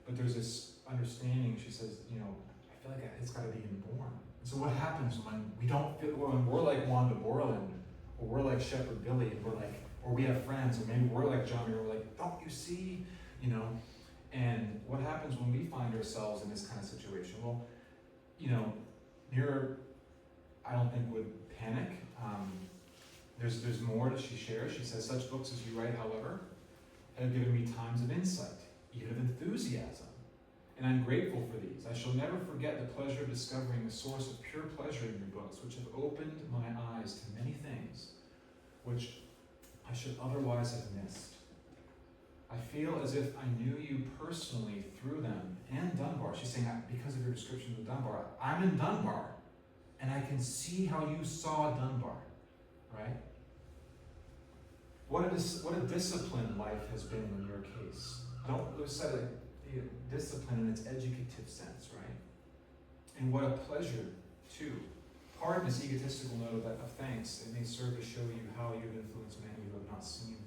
But there's this understanding, she says, you know, I feel like it's got to be inborn. And so what happens when we don't feel, when we're like Wanda Borland, or we're like Shepherd Billy, and we're like, or we have friends, or maybe we're like John Muir, we're like, don't you see, you know? And what happens when we find ourselves in this kind of situation? Well, you know, Muir, I don't think would panic. There's more that she shares. She says, such books as you write, however, have given me times of insight, even of enthusiasm. And I'm grateful for these. I shall never forget the pleasure of discovering the source of pure pleasure in your books, which have opened my eyes to many things which I should otherwise have missed. I feel as if I knew you personally through them and Dunbar. She's saying, because of your description of Dunbar, I'm in Dunbar, and I can see how you saw Dunbar, right? What a discipline life has been in your case. Don't lose sight of discipline in its educative sense, right? And what a pleasure, too. Pardon this egotistical note of thanks. It may serve to show you how you've influenced many who have not seemed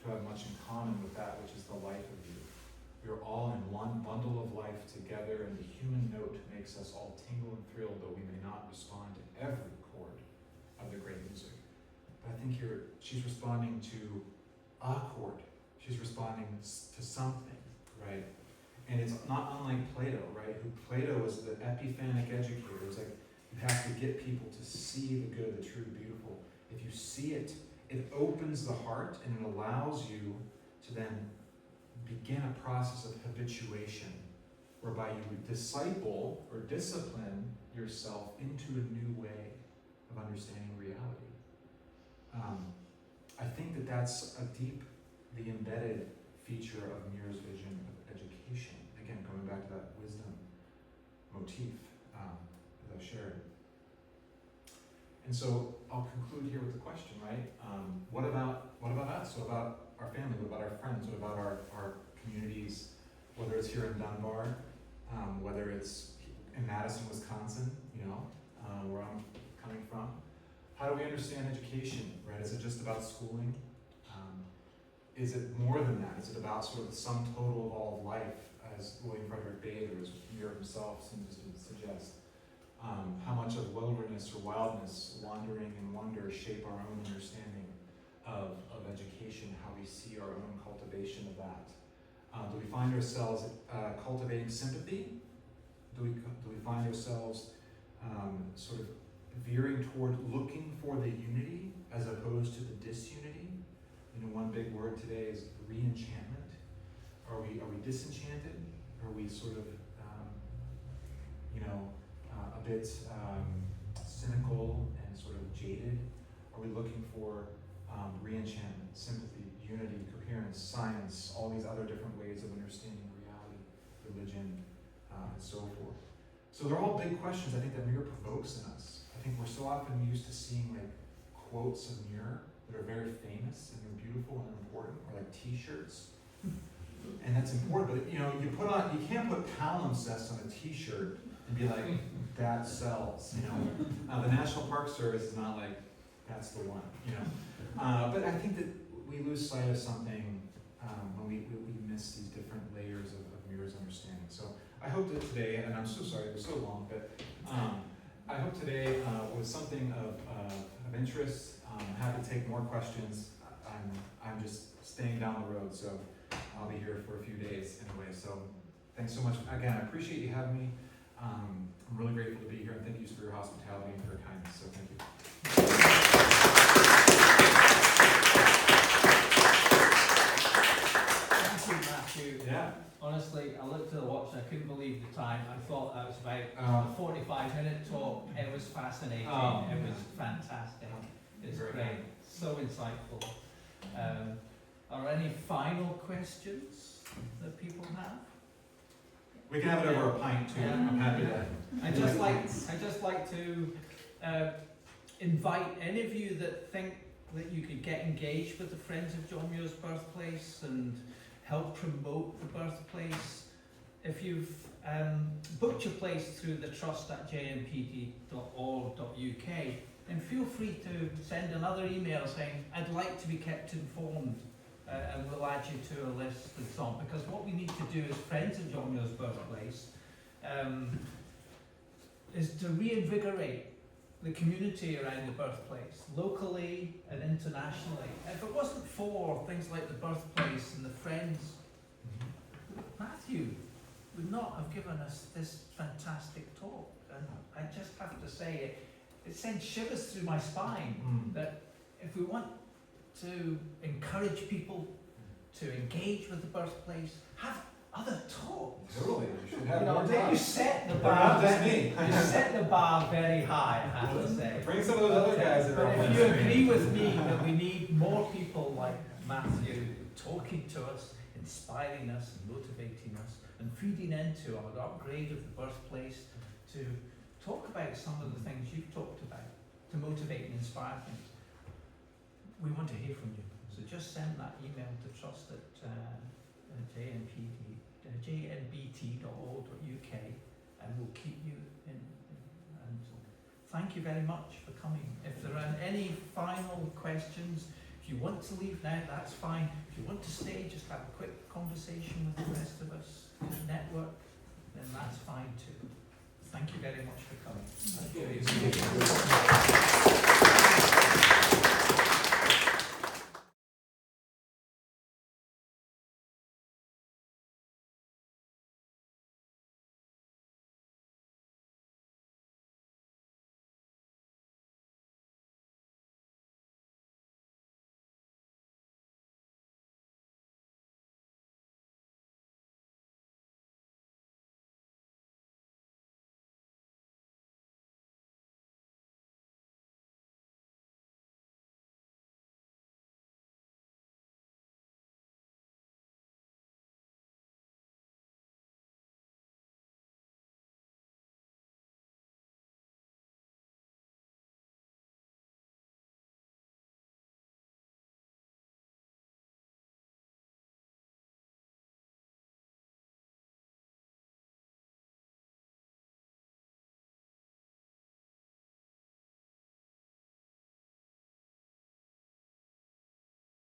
to have much in common with that which is the life of you. We are all in one bundle of life together, and the human note makes us all tingle and thrill, though we may not respond to every chord of the great music. But I think here she's responding to a chord. She's responding to something, right? And it's not unlike Plato, right? Plato was the epiphanic educator. It's like you have to get people to see the good, the true, the beautiful. If you see it, it opens the heart and it allows you to then begin a process of habituation, whereby you disciple or discipline yourself into a new way of understanding reality. I think that that's a deeply embedded feature of Muir's vision of education. Again, going back to that wisdom motif that I've shared. And so I'll conclude here with the question, right? What about us? What about our family? What about our friends? What about our communities? Whether it's here in Dunbar, whether it's in Madison, Wisconsin, you know, where I'm coming from. How do we understand education, right? Is it just about schooling? Is it more than that? Is it about sort of the sum total of all of life, as William Frederick Bather, as Muir himself seems to suggest? How much of wilderness or wildness, wandering and wonder shape our own understanding of education, how we see our own cultivation of that? Do we find ourselves cultivating sympathy? Do we find ourselves sort of veering toward looking for the unity as opposed to the disunity? You know, one big word today is re-enchantment. Are we disenchanted? Are we sort of, a bit cynical and sort of jaded? Are we looking for re-enchantment, sympathy, unity, coherence, science, all these other different ways of understanding reality, religion, and so forth? So they're all big questions I think that Muir provokes in us. I think we're so often used to seeing like quotes of Muir that are very famous and they're beautiful and important, or like T-shirts. And that's important, but you can't put palimpsest on a T-shirt and be like, that sells, you know. The National Park Service is not like, that's the one, you know. But I think that we lose sight of something when we miss these different layers of Muir's understanding. So I hope that today, and I'm so sorry it was so long, but I hope today was something of interest. I'm happy to take more questions. I'm just staying down the road, so I'll be here for a few days anyway. So thanks so much. Again, I appreciate you having me. I'm really grateful to be here, and thank you for your hospitality and for your kindness. So thank you. time. I thought that was about Oh. a 45-minute talk. It was fascinating. Oh. It was fantastic. It's Very great. good. So insightful. Are any final questions that people have? We can have it over a pint too. I'm happy to. I'd just like to invite any of you that think that you could get engaged with the Friends of John Muir's birthplace and help promote the birthplace. If you've booked your place through the trust at jmpd.org.uk, then feel free to send another email saying, I'd like to be kept informed, and we'll add you to a list and so on. Because what we need to do as Friends of John Muir's birthplace is to reinvigorate the community around the birthplace, locally and internationally. If it wasn't for things like the birthplace and the Friends, Matthew would not have given us this fantastic talk. And I just have to say, it sends shivers through my spine that if we want to encourage people to engage with the birthplace, have other talks. Totally, we should have You know, more then you talks. set the Not bar. just me. You set the bar very high, I have to say. Bring some of those other guys that are But on if the you screen. agree with me that we need more people like Matthew talking to us, inspiring us, and motivating us, and feeding into our upgrade of the birthplace to talk about some of the things you've talked about, to motivate and inspire things, we want to hear from you. So just send that email to trust at jnbt.org.uk, and we'll keep you in. And thank you very much for coming. If there are any final questions, if you want to leave now, that's fine. If you want to stay, just have a quick conversation with the rest of us in the network, then that's fine too. Thank you very much for coming. Thank you.